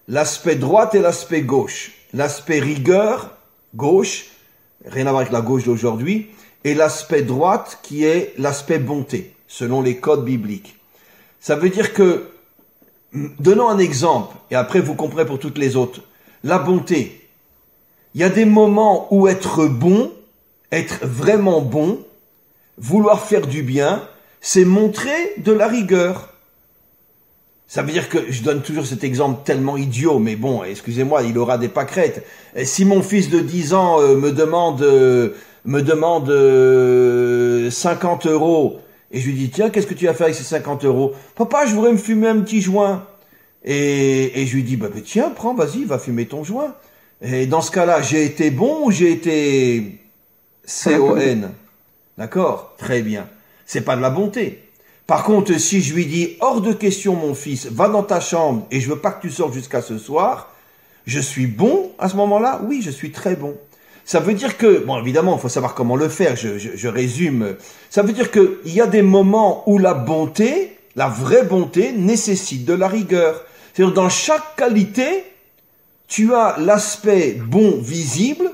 L'aspect droite et l'aspect gauche. L'aspect rigueur, gauche, rien à voir avec la gauche d'aujourd'hui, et l'aspect droite qui est l'aspect bonté, selon les codes bibliques. Ça veut dire que, donnons un exemple, et après vous comprendrez pour toutes les autres. La bonté. Il y a des moments où être bon, être vraiment bon, vouloir faire du bien, c'est montrer de la rigueur. Ça veut dire que, je donne toujours cet exemple tellement idiot, mais bon, excusez-moi, il aura des pâquerettes. Et si mon fils de 10 ans me demande 50 €, et je lui dis, tiens, qu'est-ce que tu vas faire avec ces 50 €? Papa, je voudrais me fumer un petit joint. Et je lui dis, bah tiens, prends, vas-y, va fumer ton joint. Et dans ce cas-là, j'ai été bon ou j'ai été CON? D'accord? Très bien. C'est pas de la bonté. Par contre, si je lui dis, hors de question, mon fils, va dans ta chambre et je veux pas que tu sortes jusqu'à ce soir, je suis bon à ce moment-là? Oui, je suis très bon. Ça veut dire que, bon, évidemment, il faut savoir comment le faire, je résume. Ça veut dire qu'il y a des moments où la bonté, la vraie bonté, nécessite de la rigueur. C'est-à-dire, dans chaque qualité, tu as l'aspect bon visible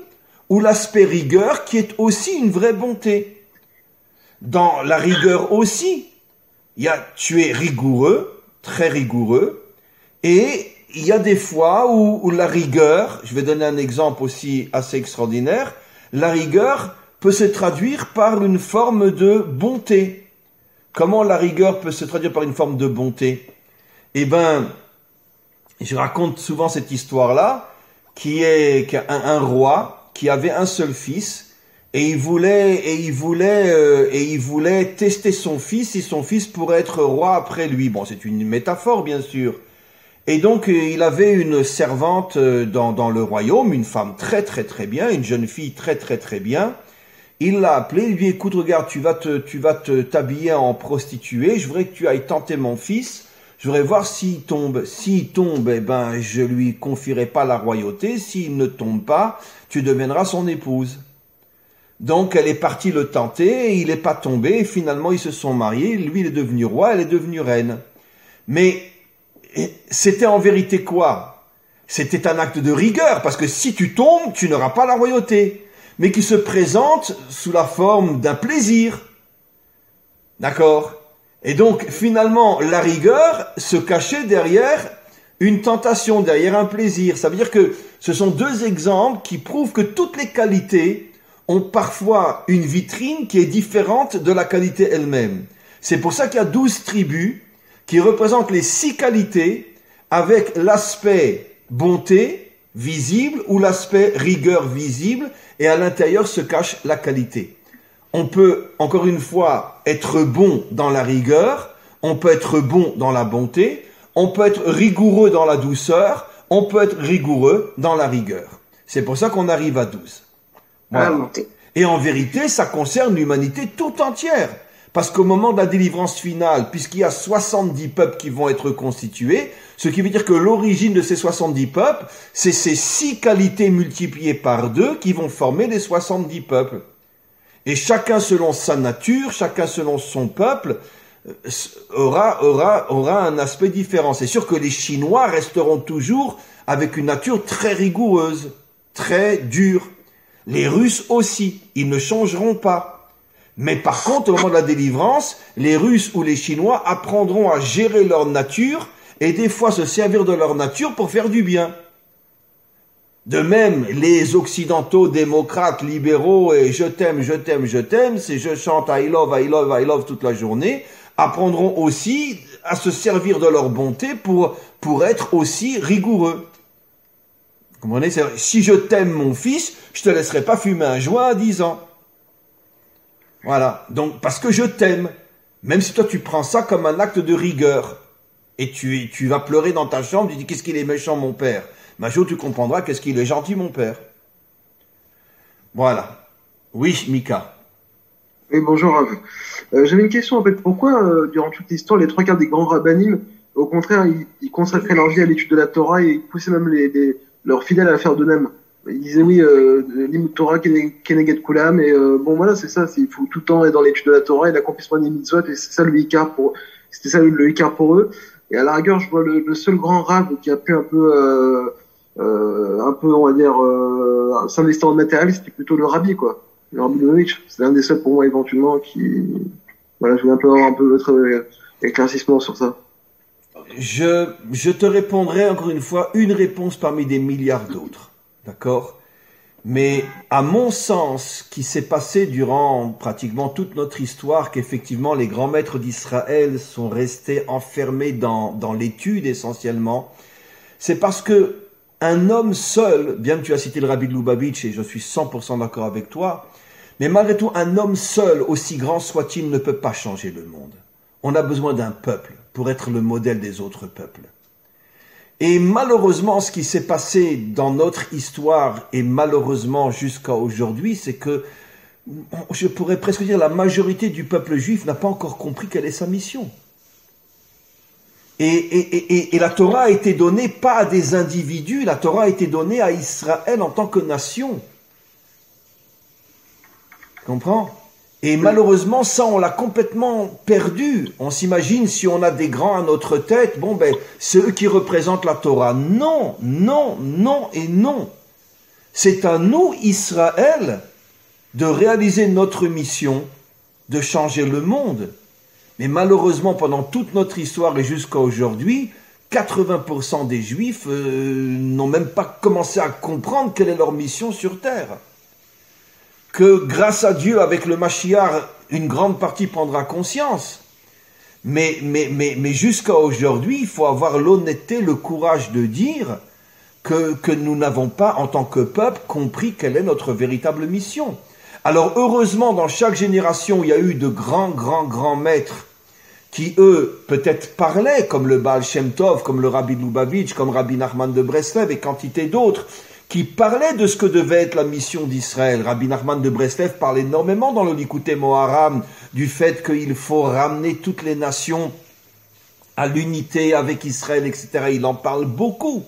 ou l'aspect rigueur qui est aussi une vraie bonté. Dans la rigueur aussi, tu es rigoureux, très rigoureux, et il y a des fois où la rigueur, je vais donner un exemple aussi assez extraordinaire, la rigueur peut se traduire par une forme de bonté. Comment la rigueur peut se traduire par une forme de bonté? Eh ben, je raconte souvent cette histoire-là, qui est qu'un roi qui avait un seul fils, et il voulait tester son fils, si son fils pourrait être roi après lui. Bon, c'est une métaphore, bien sûr. Et donc, il avait une servante dans le royaume, une femme très très très bien, une jeune fille très très très bien. Il l'a appelée, il lui dit, écoute, regarde, tu vas t'habiller en prostituée, je voudrais que tu ailles tenter mon fils, je voudrais voir s'il tombe. S'il tombe, eh ben, je lui confierai pas la royauté, s'il ne tombe pas, tu deviendras son épouse. Donc, elle est partie le tenter, et il n'est pas tombé, et finalement, ils se sont mariés, lui, il est devenu roi, elle est devenue reine. Mais, c'était en vérité quoi? C'était un acte de rigueur, parce que si tu tombes, tu n'auras pas la royauté, mais qui se présente sous la forme d'un plaisir. D'accord? Et donc, finalement, la rigueur se cachait derrière une tentation, derrière un plaisir. Ça veut dire que ce sont deux exemples qui prouvent que toutes les qualités ont parfois une vitrine qui est différente de la qualité elle-même. C'est pour ça qu'il y a 12 tribus qui représentent les 6 qualités avec l'aspect bonté visible ou l'aspect rigueur visible, et à l'intérieur se cache la qualité. On peut, encore une fois, être bon dans la rigueur, on peut être bon dans la bonté, on peut être rigoureux dans la douceur, on peut être rigoureux dans la rigueur. C'est pour ça qu'on arrive à 12. Voilà. Et en vérité, ça concerne l'humanité tout entière. Parce qu'au moment de la délivrance finale, puisqu'il y a 70 peuples qui vont être constitués, ce qui veut dire que l'origine de ces 70 peuples, c'est ces 6 qualités multipliées par 2 qui vont former les 70 peuples. Et chacun selon sa nature, chacun selon son peuple, aura un aspect différent. C'est sûr que les Chinois resteront toujours avec une nature très rigoureuse, très dure. Les Russes aussi, ils ne changeront pas. Mais par contre, au moment de la délivrance, les Russes ou les Chinois apprendront à gérer leur nature et des fois se servir de leur nature pour faire du bien. De même, les occidentaux, démocrates, libéraux et je t'aime, je t'aime, je t'aime, c'est je chante I love, I love, I love toute la journée, apprendront aussi à se servir de leur bonté pour être aussi rigoureux. Vous comprenez? Si je t'aime mon fils, je te laisserai pas fumer un joint à 10 ans. Voilà. Donc, parce que je t'aime. Même si toi tu prends ça comme un acte de rigueur. Et tu vas pleurer dans ta chambre, tu dis qu'est-ce qu'il est méchant mon père. Mais un jour tu comprendras qu'est-ce qu'il est gentil mon père. Voilà. Oui, Mika. Oui, bonjour Rav. J'avais une question en fait. Pourquoi, durant toute l'histoire, les trois quarts des grands rabbinim, au contraire, ils consacraient leur vie à l'étude de la Torah et ils poussaient même leurs fidèles à faire de même. Ils disaient oui, l'imut Torah keneged kulam, et bon voilà, c'est ça, il faut tout le temps être dans l'étude de la Torah et l'accomplissement des mitzvot, et c'est ça le ikar c'était ça le ikar pour eux. Et à la rigueur, je vois le seul grand Rav qui a pu un peu, on va dire, s'investir en matériel, c'était plutôt le Rabbi, quoi. Le Rabbi Lubavitch. C'est l'un des seuls pour moi éventuellement qui, voilà, je voulais avoir un peu votre éclaircissement sur ça. Je te répondrai encore une fois une réponse parmi des milliards d'autres. D'accord? Mais à mon sens, qui s'est passé durant pratiquement toute notre histoire, qu'effectivement les grands maîtres d'Israël sont restés enfermés dans l'étude essentiellement, c'est parce que un homme seul, bien que tu as cité le Rabbi de Lubavitch et je suis 100% d'accord avec toi, mais malgré tout, un homme seul, aussi grand soit-il, ne peut pas changer le monde. On a besoin d'un peuple pour être le modèle des autres peuples. Et malheureusement, ce qui s'est passé dans notre histoire, et malheureusement jusqu'à aujourd'hui, c'est que, je pourrais presque dire, la majorité du peuple juif n'a pas encore compris quelle est sa mission. Et la Torah a été donnée pas à des individus, la Torah a été donnée à Israël en tant que nation. Tu comprends ? Et malheureusement, ça, on l'a complètement perdu. On s'imagine si on a des grands à notre tête, bon ben, c'est eux qui représentent la Torah. Non, non, non et non. C'est à nous, Israël, de réaliser notre mission, de changer le monde. Mais malheureusement, pendant toute notre histoire et jusqu'à aujourd'hui, 80% des Juifs n'ont même pas commencé à comprendre quelle est leur mission sur Terre. Que grâce à Dieu, avec le Mashiach, une grande partie prendra conscience. Mais jusqu'à aujourd'hui, il faut avoir l'honnêteté, le courage de dire que nous n'avons pas, en tant que peuple, compris quelle est notre véritable mission. Alors heureusement, dans chaque génération, il y a eu de grands maîtres qui, eux, peut-être parlaient, comme le Baal Shem Tov, comme le Rabbi Lubavitch, comme Rabbi Nachman de Breslev et quantité d'autres, qui parlait de ce que devait être la mission d'Israël. Rabbi Nachman de Breslev parle énormément dans le Likutei Moharam du fait qu'il faut ramener toutes les nations à l'unité avec Israël, etc. Il en parle beaucoup.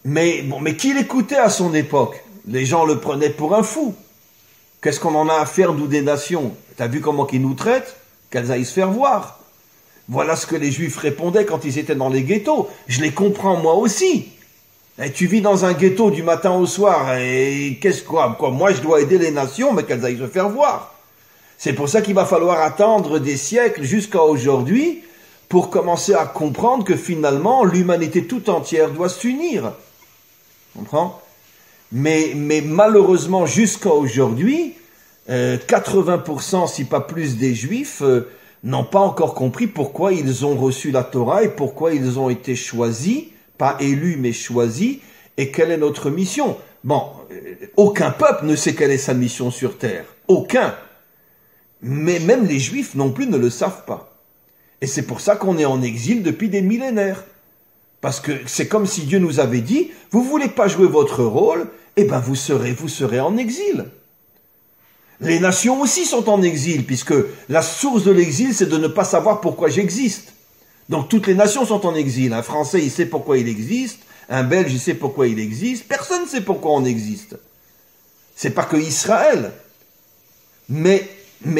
Mais qui l'écoutait à son époque? Les gens le prenaient pour un fou. Qu'est-ce qu'on en a à faire, nous, des nations? T'as vu comment ils nous traitent? Qu'elles aillent se faire voir. Voilà ce que les Juifs répondaient quand ils étaient dans les ghettos. Je les comprends moi aussi. Et tu vis dans un ghetto du matin au soir, et quoi, moi je dois aider les nations, mais qu'elles aillent se faire voir. C'est pour ça qu'il va falloir attendre des siècles jusqu'à aujourd'hui pour commencer à comprendre que finalement l'humanité tout entière doit s'unir. Tu comprends? Mais malheureusement jusqu'à aujourd'hui, 80% si pas plus des Juifs n'ont pas encore compris pourquoi ils ont reçu la Torah et pourquoi ils ont été choisis, pas élus mais choisis, et quelle est notre mission. Bon, aucun peuple ne sait quelle est sa mission sur terre, aucun. Mais même les Juifs non plus ne le savent pas. Et c'est pour ça qu'on est en exil depuis des millénaires. Parce que c'est comme si Dieu nous avait dit, vous voulez pas jouer votre rôle, eh ben vous serez en exil. Les nations aussi sont en exil, puisque la source de l'exil, c'est de ne pas savoir pourquoi j'existe. Donc toutes les nations sont en exil. Un Français, il sait pourquoi il existe. Un Belge, il sait pourquoi il existe. Personne ne sait pourquoi on existe. C'est pas que Israël. Mais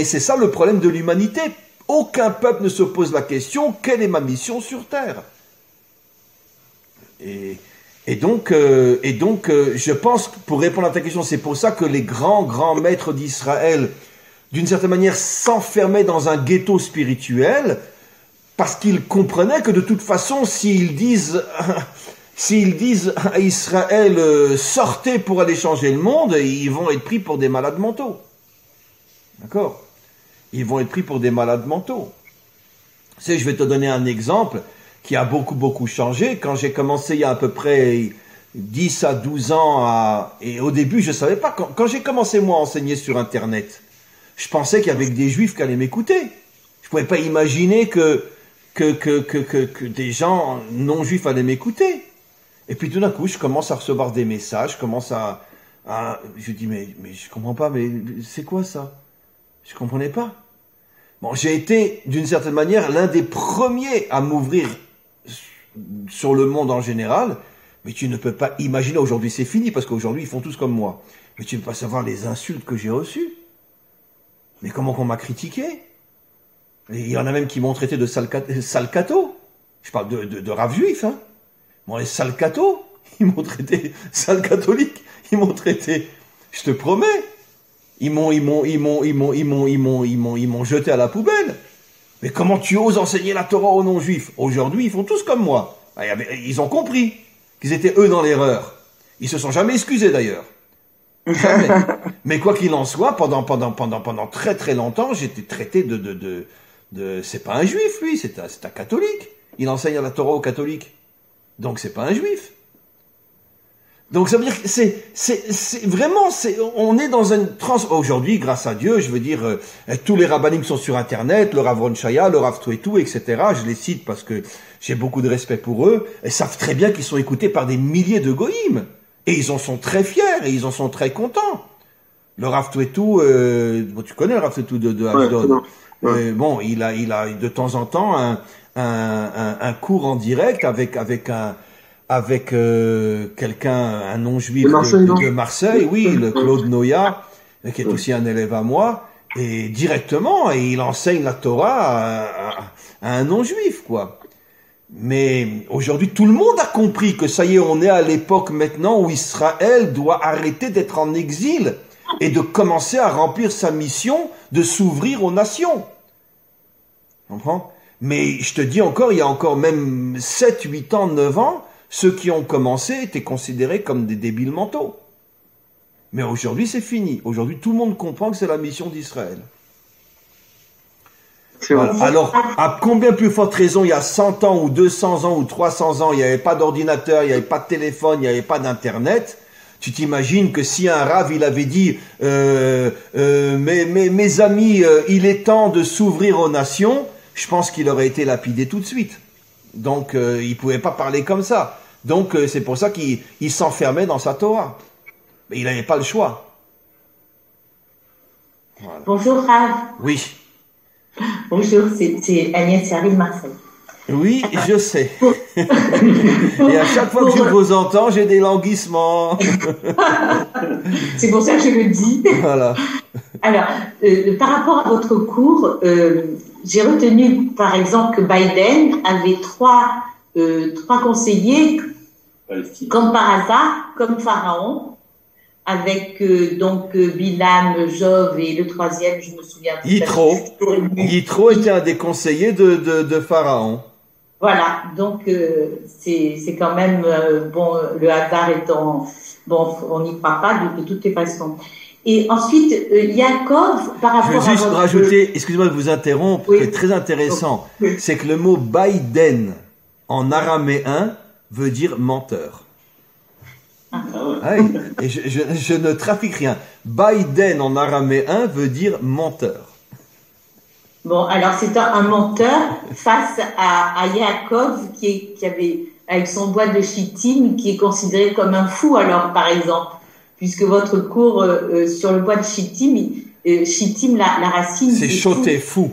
c'est ça le problème de l'humanité. Aucun peuple ne se pose la question, quelle est ma mission sur Terre? Et donc, je pense, pour répondre à ta question, c'est pour ça que les grands maîtres d'Israël, d'une certaine manière, s'enfermaient dans un ghetto spirituel, parce qu'ils comprenaient que de toute façon, s'ils disent s'ils disent à Israël sortez pour aller changer le monde, ils vont être pris pour des malades mentaux. D'accord? Ils vont être pris pour des malades mentaux. Tu sais, je vais te donner un exemple qui a beaucoup changé. Quand j'ai commencé il y a à peu près 10 à 12 ans, et au début je savais pas, quand j'ai commencé moi à enseigner sur Internet, je pensais qu'il y avait que des juifs qui allaient m'écouter. Je pouvais pas imaginer que des gens non juifs allaient m'écouter. Et puis tout d'un coup, je commence à recevoir des messages, je commence je dis mais je comprends pas, mais c'est quoi ça? Je comprenais pas. Bon, j'ai été d'une certaine manière l'un des premiers à m'ouvrir sur le monde en général, mais tu ne peux pas imaginer, aujourd'hui c'est fini parce qu'aujourd'hui ils font tous comme moi. Mais tu ne peux pas savoir les insultes que j'ai reçues. Mais comment qu'on m'a critiqué? Et il y en a même qui m'ont traité de sale cateau. Je parle de rave juif, hein. Bon, les sales cathos, ils m'ont traité, sale catholique, ils m'ont traité, je te promets, ils m'ont jeté à la poubelle. Mais comment tu oses enseigner la Torah aux non-juifs? Aujourd'hui, ils font tous comme moi. Ils ont compris qu'ils étaient eux dans l'erreur. Ils se sont jamais excusés d'ailleurs. Jamais. Mais quoi qu'il en soit, pendant très longtemps, j'étais traité c'est pas un juif, lui, c'est un catholique. Il enseigne la Torah aux catholiques. Donc c'est pas un juif. Donc ça veut dire que c'est vraiment, on est dans une aujourd'hui, grâce à Dieu, je veux dire, tous les rabbinim sont sur Internet, le Rav Ron Shaya, le Rav Touetou, etc. Je les cite parce que j'ai beaucoup de respect pour eux. Ils savent très bien qu'ils sont écoutés par des milliers de goïms. Et ils en sont très fiers, et ils en sont très contents. Le Rav Touetou, tu connais le Rav Touetou de Avdon. Ouais. Bon, il a de temps en temps un cours en direct avec quelqu'un, un non-juif de Marseille, oui, le Claude Noya, qui est aussi un élève à moi, et directement, et il enseigne la Torah à un non-juif, quoi. Mais aujourd'hui, tout le monde a compris que ça y est, on est à l'époque maintenant où Israël doit arrêter d'être en exil et de commencer à remplir sa mission de s'ouvrir aux nations. Tu comprends? Mais je te dis encore, il y a encore même 7, 8 ans, 9 ans, ceux qui ont commencé étaient considérés comme des débiles mentaux. Mais aujourd'hui, c'est fini. Aujourd'hui, tout le monde comprend que c'est la mission d'Israël. Voilà. Alors, à combien plus forte raison, il y a 100 ans ou 200 ans ou 300 ans, il n'y avait pas d'ordinateur, il n'y avait pas de téléphone, il n'y avait pas d'internet. Tu t'imagines que si un rave, il avait dit mes amis, il est temps de s'ouvrir aux nations, je pense qu'il aurait été lapidé tout de suite. Donc, il pouvait pas parler comme ça. Donc, c'est pour ça qu'il s'enfermait dans sa Torah. Mais il n'avait pas le choix. Voilà. Bonjour Rav. Oui. Bonjour, c'est Agnès Charlie de Marseille. Oui, je sais. Et à chaque fois que je vous entends, j'ai des languissements. C'est pour ça que je le dis. Voilà. Alors, par rapport à votre cours, j'ai retenu par exemple que Biden avait trois conseillers, comme par hasard, comme Pharaon, avec Bilam, Jov et le troisième, je me souviens. Yitro était un des conseillers de Pharaon. Voilà, donc c'est quand même le hasard étant on n'y croit pas de toutes les façons. Et ensuite Yaakov par rapport à je veux juste rajouter, excusez-moi de vous interrompre, oui. Ce qui est très intéressant, oui. C'est que le mot Biden en araméen veut dire menteur. Ah oui. Et je ne trafique rien. Biden en araméen veut dire menteur. Bon, alors c'est un menteur face à Yaakov qui avait, avec son bois de Shittim, qui est considéré comme un fou, alors, par exemple, puisque votre cours sur le bois de Shittim, Shittim, la racine... C'est choté fou.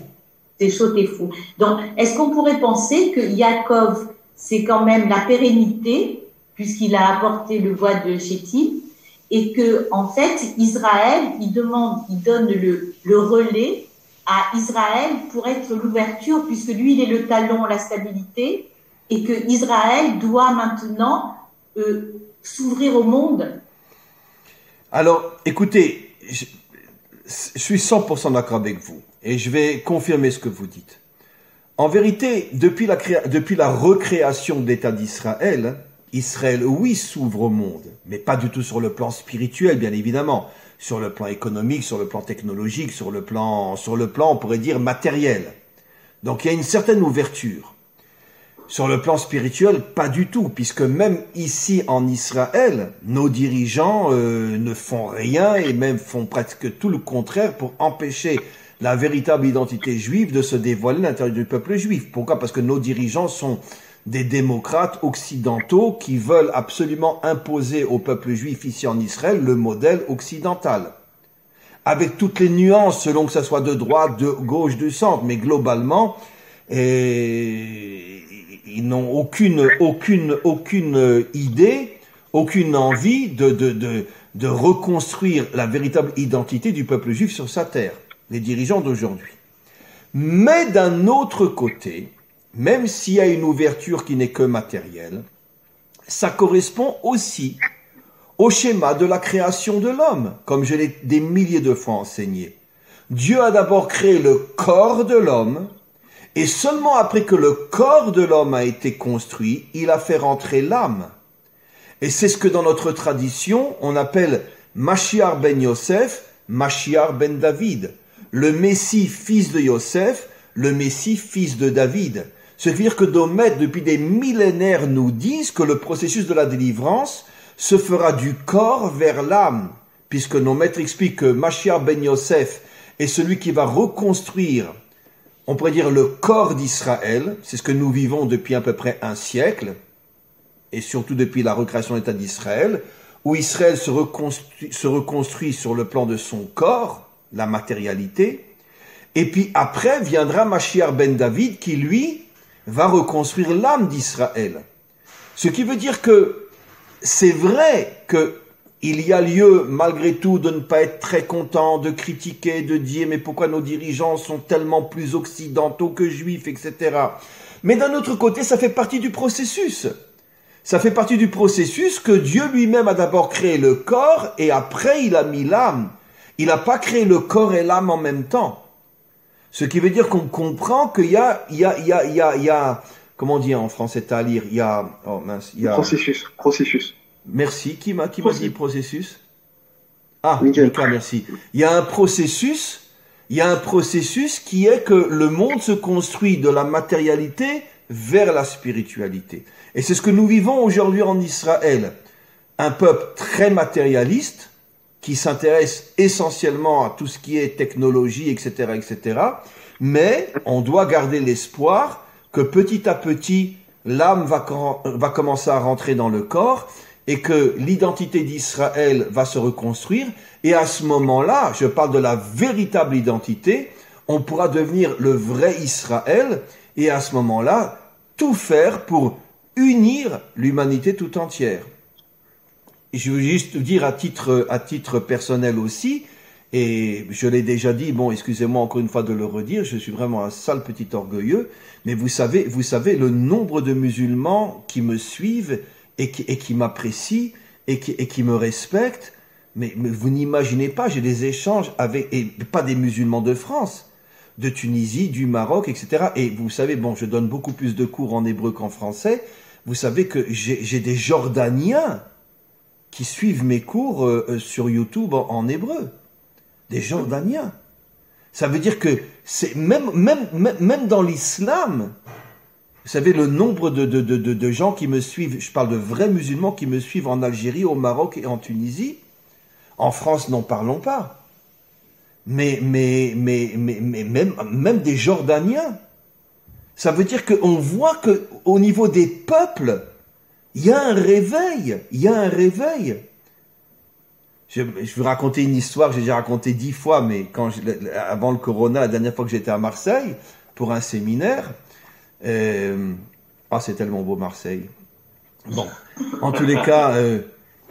C'est choté fou. Donc, est-ce qu'on pourrait penser que Yaakov, c'est quand même la pérennité, puisqu'il a apporté le bois de Shittim, et que, en fait, Israël, il donne le relais à Israël pour être l'ouverture, puisque lui, il est le talon, la stabilité, et que Israël doit maintenant s'ouvrir au monde. Alors, écoutez, je suis 100% d'accord avec vous, et je vais confirmer ce que vous dites. En vérité, depuis la recréation de l'État d'Israël, Israël, oui, s'ouvre au monde, mais pas du tout sur le plan spirituel, bien évidemment, sur le plan économique, sur le plan technologique, sur le plan, on pourrait dire, matériel. Donc il y a une certaine ouverture. Sur le plan spirituel, pas du tout, puisque même ici en Israël, nos dirigeants ne font rien et même font presque tout le contraire pour empêcher la véritable identité juive de se dévoiler à l'intérieur du peuple juif. Pourquoi? Parce que nos dirigeants sont des démocrates occidentaux qui veulent absolument imposer au peuple juif ici en Israël le modèle occidental. Avec toutes les nuances, selon que ça soit de droite, de gauche, de centre, mais globalement, ils n'ont aucune idée, aucune envie de reconstruire la véritable identité du peuple juif sur sa terre, les dirigeants d'aujourd'hui. Mais d'un autre côté, même s'il y a une ouverture qui n'est que matérielle, ça correspond aussi au schéma de la création de l'homme, comme je l'ai des milliers de fois enseigné. Dieu a d'abord créé le corps de l'homme, et seulement après que le corps de l'homme a été construit, il a fait rentrer l'âme. Et c'est ce que dans notre tradition, on appelle Mashiach ben Yosef, Mashiach ben David. Le Messie fils de Yosef, le Messie fils de David. C'est-à-dire que nos maîtres, depuis des millénaires, nous disent que le processus de la délivrance se fera du corps vers l'âme, puisque nos maîtres expliquent que Mashiach ben Yosef est celui qui va reconstruire, on pourrait dire, le corps d'Israël. C'est ce que nous vivons depuis à peu près un siècle, et surtout depuis la recréation de l'État d'Israël, où Israël se reconstruit sur le plan de son corps, la matérialité, et puis après viendra Mashiach ben David qui, lui, va reconstruire l'âme d'Israël. Ce qui veut dire que c'est vrai qu'il y a lieu, malgré tout, de ne pas être très content, de critiquer, de dire « mais pourquoi nos dirigeants sont tellement plus occidentaux que juifs, etc. » Mais d'un autre côté, ça fait partie du processus. Ça fait partie du processus que Dieu lui-même a d'abord créé le corps et après il a mis l'âme. Il n'a pas créé le corps et l'âme en même temps. Ce qui veut dire qu'on comprend qu'il y a, comment on dit en français, à lire, il y a, oh mince, il y a... Processus. Merci, qui m'a dit processus? Ah, Mika, merci. Il y a un processus qui est que le monde se construit de la matérialité vers la spiritualité. Et c'est ce que nous vivons aujourd'hui en Israël. Un peuple très matérialiste, qui s'intéresse essentiellement à tout ce qui est technologie, etc., etc. Mais on doit garder l'espoir que petit à petit, l'âme va commencer à rentrer dans le corps et que l'identité d'Israël va se reconstruire. Et à ce moment-là, je parle de la véritable identité, on pourra devenir le vrai Israël et à ce moment-là, tout faire pour unir l'humanité tout entière. Et je veux juste dire à titre personnel aussi, et je l'ai déjà dit, bon, excusez-moi encore une fois de le redire, je suis vraiment un sale petit orgueilleux, mais vous savez le nombre de musulmans qui me suivent et qui m'apprécient et qui me respectent, mais vous n'imaginez pas, j'ai des échanges avec, et pas des musulmans de France, de Tunisie, du Maroc, etc. Et vous savez, bon, je donne beaucoup plus de cours en hébreu qu'en français, vous savez que j'ai des Jordaniens qui suivent mes cours sur YouTube en hébreu. Des Jordaniens. Ça veut dire que c'est même dans l'islam, vous savez le nombre de gens qui me suivent, je parle de vrais musulmans qui me suivent en Algérie, au Maroc et en Tunisie. En France, n'en parlons pas. Mais même des Jordaniens. Ça veut dire qu'on voit que au niveau des peuples, il y a un réveil, Je vais vous raconter une histoire que j'ai déjà racontée 10 fois, mais avant le corona, la dernière fois que j'étais à Marseille, pour un séminaire, c'est tellement beau Marseille. Bon, en tous les cas,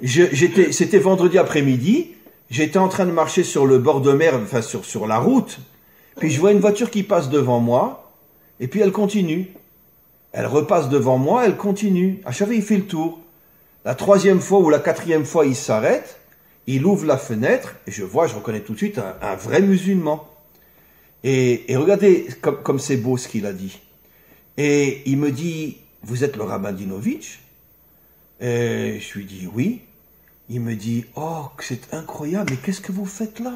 c'était vendredi après-midi, j'étais en train de marcher sur le bord de mer, enfin sur la route, puis je vois une voiture qui passe devant moi, et puis elle continue. Elle repasse devant moi, elle continue. À chaque fois, il fait le tour. La 3e fois ou la 4e fois, il s'arrête, il ouvre la fenêtre, et je reconnais tout de suite un vrai musulman. Et regardez comme c'est beau ce qu'il a dit. Et il me dit, vous êtes le Rabin Dinovitch ? Et je lui dis oui. Il me dit, oh, c'est incroyable, mais qu'est-ce que vous faites là?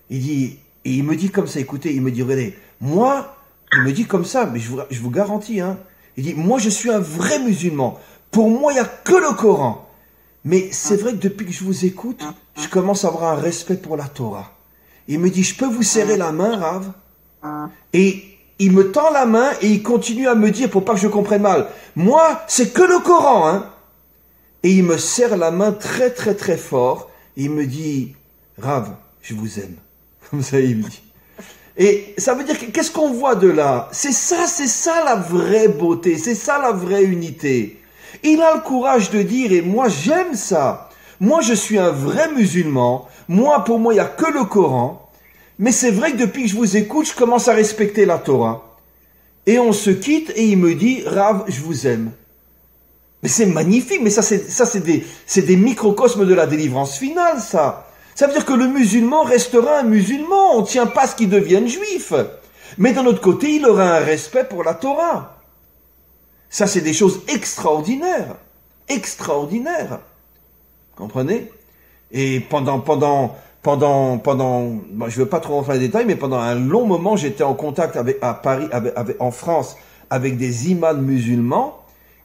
Et il me dit comme ça, écoutez, il me dit, regardez, moi, il me dit comme ça, mais je vous garantis, hein. Il dit, moi, je suis un vrai musulman. Pour moi, il n'y a que le Coran. Mais c'est vrai que depuis que je vous écoute, je commence à avoir un respect pour la Torah. Il me dit, je peux vous serrer la main, Rav? Et il me tend la main et il continue à me dire, pour pas que je comprenne mal, moi, c'est que le Coran, hein. Et il me serre la main très très très fort. Et il me dit, Rav, je vous aime. Comme ça, il me dit. Et ça veut dire, qu'est-ce qu'on voit de là? C'est ça la vraie beauté, c'est ça la vraie unité. Il a le courage de dire, et moi j'aime ça. Moi je suis un vrai musulman. Moi, pour moi, il n'y a que le Coran. Mais c'est vrai que depuis que je vous écoute, je commence à respecter la Torah. Et on se quitte et il me dit, Rav, je vous aime. Mais c'est magnifique, mais ça c'est des microcosmes de la délivrance finale, ça. Ça veut dire que le musulman restera un musulman, on ne tient pas à ce qu'il devienne juif. Mais d'un autre côté, il aura un respect pour la Torah. Ça c'est des choses extraordinaires. Extraordinaires. Comprenez? Et pendant je ne veux pas trop rentrer dans les détails, mais pendant un long moment, j'étais en contact à Paris, en France, avec des imams musulmans.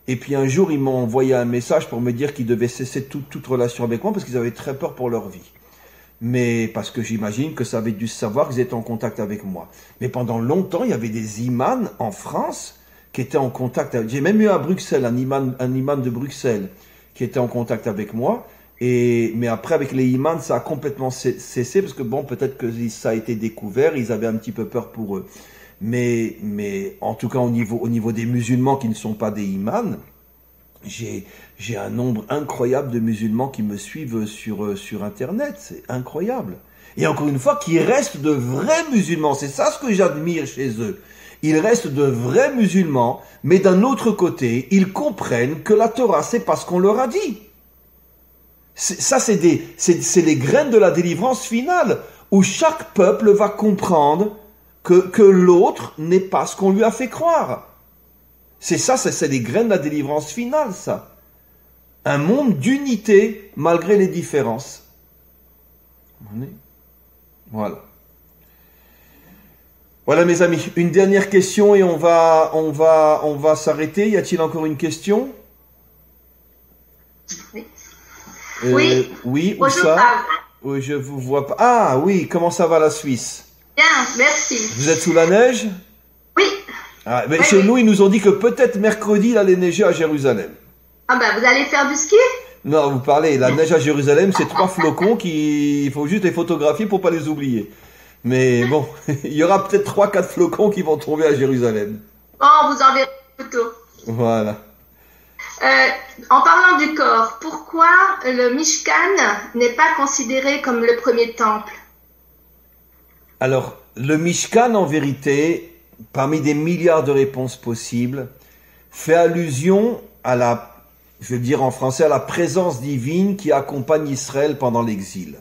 Et puis un jour, ils m'ont envoyé un message pour me dire qu'ils devaient cesser toute relation avec moi parce qu'ils avaient très peur pour leur vie. Mais parce que j'imagine que ça avait dû savoir qu'ils étaient en contact avec moi. Mais pendant longtemps, il y avait des imams en France qui étaient en contact avec... J'ai même eu à Bruxelles, un imam de Bruxelles qui était en contact avec moi. Mais après, avec les imams, ça a complètement cessé parce que bon, peut-être que ça a été découvert, ils avaient un petit peu peur pour eux. Mais en tout cas, au niveau des musulmans qui ne sont pas des imams, j'ai un nombre incroyable de musulmans qui me suivent sur Internet. C'est incroyable. Et encore une fois, qui restent de vrais musulmans. C'est ça ce que j'admire chez eux. Ils restent de vrais musulmans, mais d'un autre côté, ils comprennent que la Torah, c'est pas ce qu'on leur a dit. Ça, c'est les graines de la délivrance finale, où chaque peuple va comprendre que l'autre n'est pas ce qu'on lui a fait croire. C'est les graines de la délivrance finale, ça. Un monde d'unité malgré les différences. Voilà. Voilà mes amis, une dernière question et on va s'arrêter. Y a-t-il encore une question? Oui. Oui, où bonjour, ça? Rav. Oui, je vous vois pas. Ah oui, comment ça va la Suisse? Bien, merci. Vous êtes sous la neige? Oui. Ah, mais Oui, chez oui. nous, ils nous ont dit que peut-être mercredi, il allait neiger à Jérusalem. Ah ben, vous allez faire du ski? Non, vous parlez, la neige à Jérusalem, c'est 3 flocons il faut juste les photographier pour pas les oublier. Mais bon, il y aura peut-être 3-4 flocons qui vont tomber à Jérusalem. Bon, vous enverrez une photo. Voilà. En parlant du corps, pourquoi le Mishkan n'est pas considéré comme le premier temple? Alors, le Mishkan, en vérité, parmi des milliards de réponses possibles, fait allusion à je vais dire en français, à la présence divine qui accompagne Israël pendant l'exil.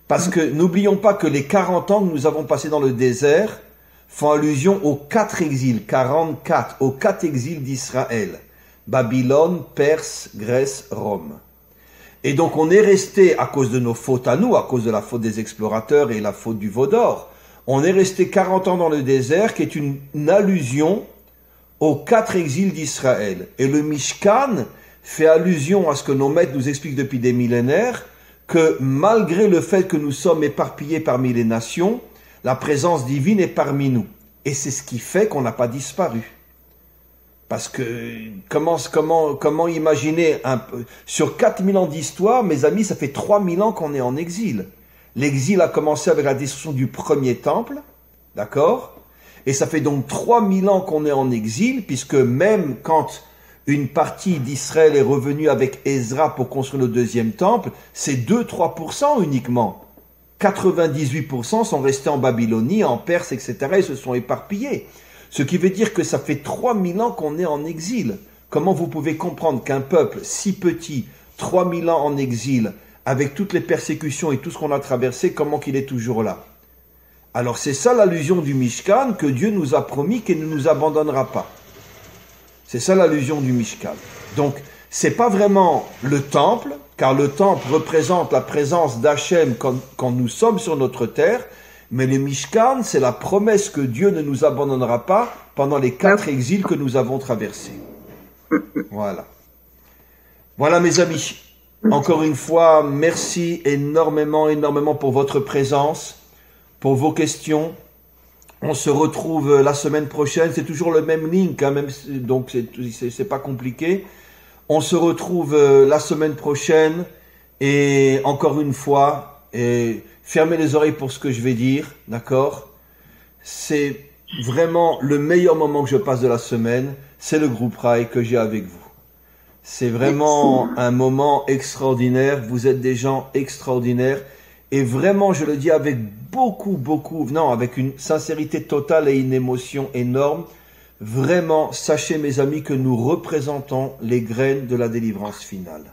Parce que n'oublions pas que les 40 ans que nous avons passés dans le désert font allusion aux 4 exils, 44, aux 4 exils d'Israël. Babylone, Perse, Grèce, Rome. Et donc on est resté, à cause de nos fautes à nous, à cause de la faute des explorateurs et la faute du veau d'or, on est resté 40 ans dans le désert, qui est une allusion aux 4 exils d'Israël. Et le Mishkan fait allusion à ce que nos maîtres nous expliquent depuis des millénaires, que malgré le fait que nous sommes éparpillés parmi les nations, la présence divine est parmi nous. Et c'est ce qui fait qu'on n'a pas disparu. Parce que comment imaginer sur 4000 ans d'histoire, mes amis, ça fait 3000 ans qu'on est en exil. L'exil a commencé avec la destruction du premier temple, d'accord? Et ça fait donc 3000 ans qu'on est en exil, puisque même quand une partie d'Israël est revenue avec Ezra pour construire le deuxième temple, c'est 2-3% uniquement. 98% sont restés en Babylonie, en Perse, etc. et se sont éparpillés. Ce qui veut dire que ça fait 3000 ans qu'on est en exil. Comment vous pouvez comprendre qu'un peuple si petit, 3000 ans en exil, avec toutes les persécutions et tout ce qu'on a traversé, comment qu'il est toujours là? Alors c'est ça l'allusion du Mishkan, que Dieu nous a promis qu'il ne nous abandonnera pas. C'est ça l'allusion du Mishkan. Donc C'est pas vraiment le temple, car le temple représente la présence d'Hachem quand nous sommes sur notre terre, mais le Mishkan, c'est la promesse que Dieu ne nous abandonnera pas pendant les 4 exils que nous avons traversés. Voilà. Voilà mes amis. Encore une fois, merci énormément pour votre présence, pour vos questions. On se retrouve la semaine prochaine. C'est toujours le même link, hein, donc c'est pas compliqué. On se retrouve la semaine prochaine. Et encore une fois, fermez les oreilles pour ce que je vais dire, d'accord? C'est vraiment le meilleur moment que je passe de la semaine. C'est le groupe Rai que j'ai avec vous. C'est vraiment un moment extraordinaire. Vous êtes des gens extraordinaires. Et vraiment, je le dis avec avec une sincérité totale et une émotion énorme. Vraiment, sachez mes amis que nous représentons les graines de la délivrance finale.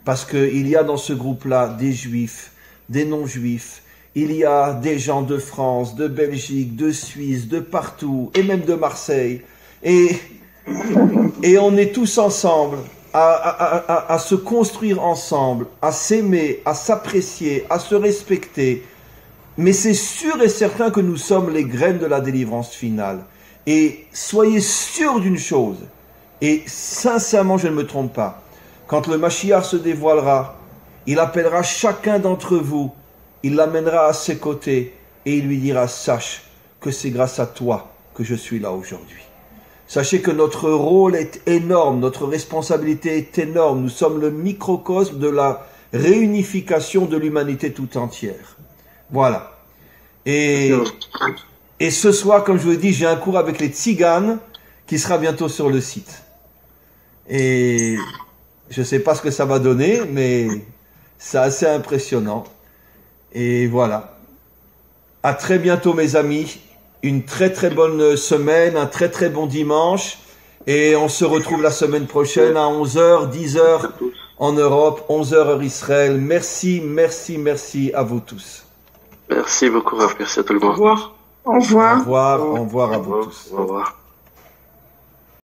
Parce qu'il y a dans ce groupe-là des juifs, des non-juifs. Il y a des gens de France, de Belgique, de Suisse, de partout, et même de Marseille. Et on est tous ensemble à se construire ensemble, à s'aimer, à s'apprécier, à se respecter. Mais c'est sûr et certain que nous sommes les graines de la délivrance finale. Et soyez sûrs d'une chose, et sincèrement je ne me trompe pas, quand le Mashiach se dévoilera, il appellera chacun d'entre vous, il l'amènera à ses côtés, et il lui dira, sache que c'est grâce à toi que je suis là aujourd'hui. Sachez que notre rôle est énorme, notre responsabilité est énorme. Nous sommes le microcosme de la réunification de l'humanité tout entière. Voilà. Et ce soir, comme je vous l'ai dit, j'ai un cours avec les Tziganes qui sera bientôt sur le site. Et je ne sais pas ce que ça va donner, mais c'est assez impressionnant. Et voilà. À très bientôt, mes amis. Une très très bonne semaine, un très très bon dimanche. Et on se retrouve la semaine prochaine à 11h, 10h en Europe, 11h heure Israël. Merci à vous tous. Merci beaucoup, Rav. Merci à tout le monde. Au revoir. Au revoir. Au revoir à vous tous. Au revoir.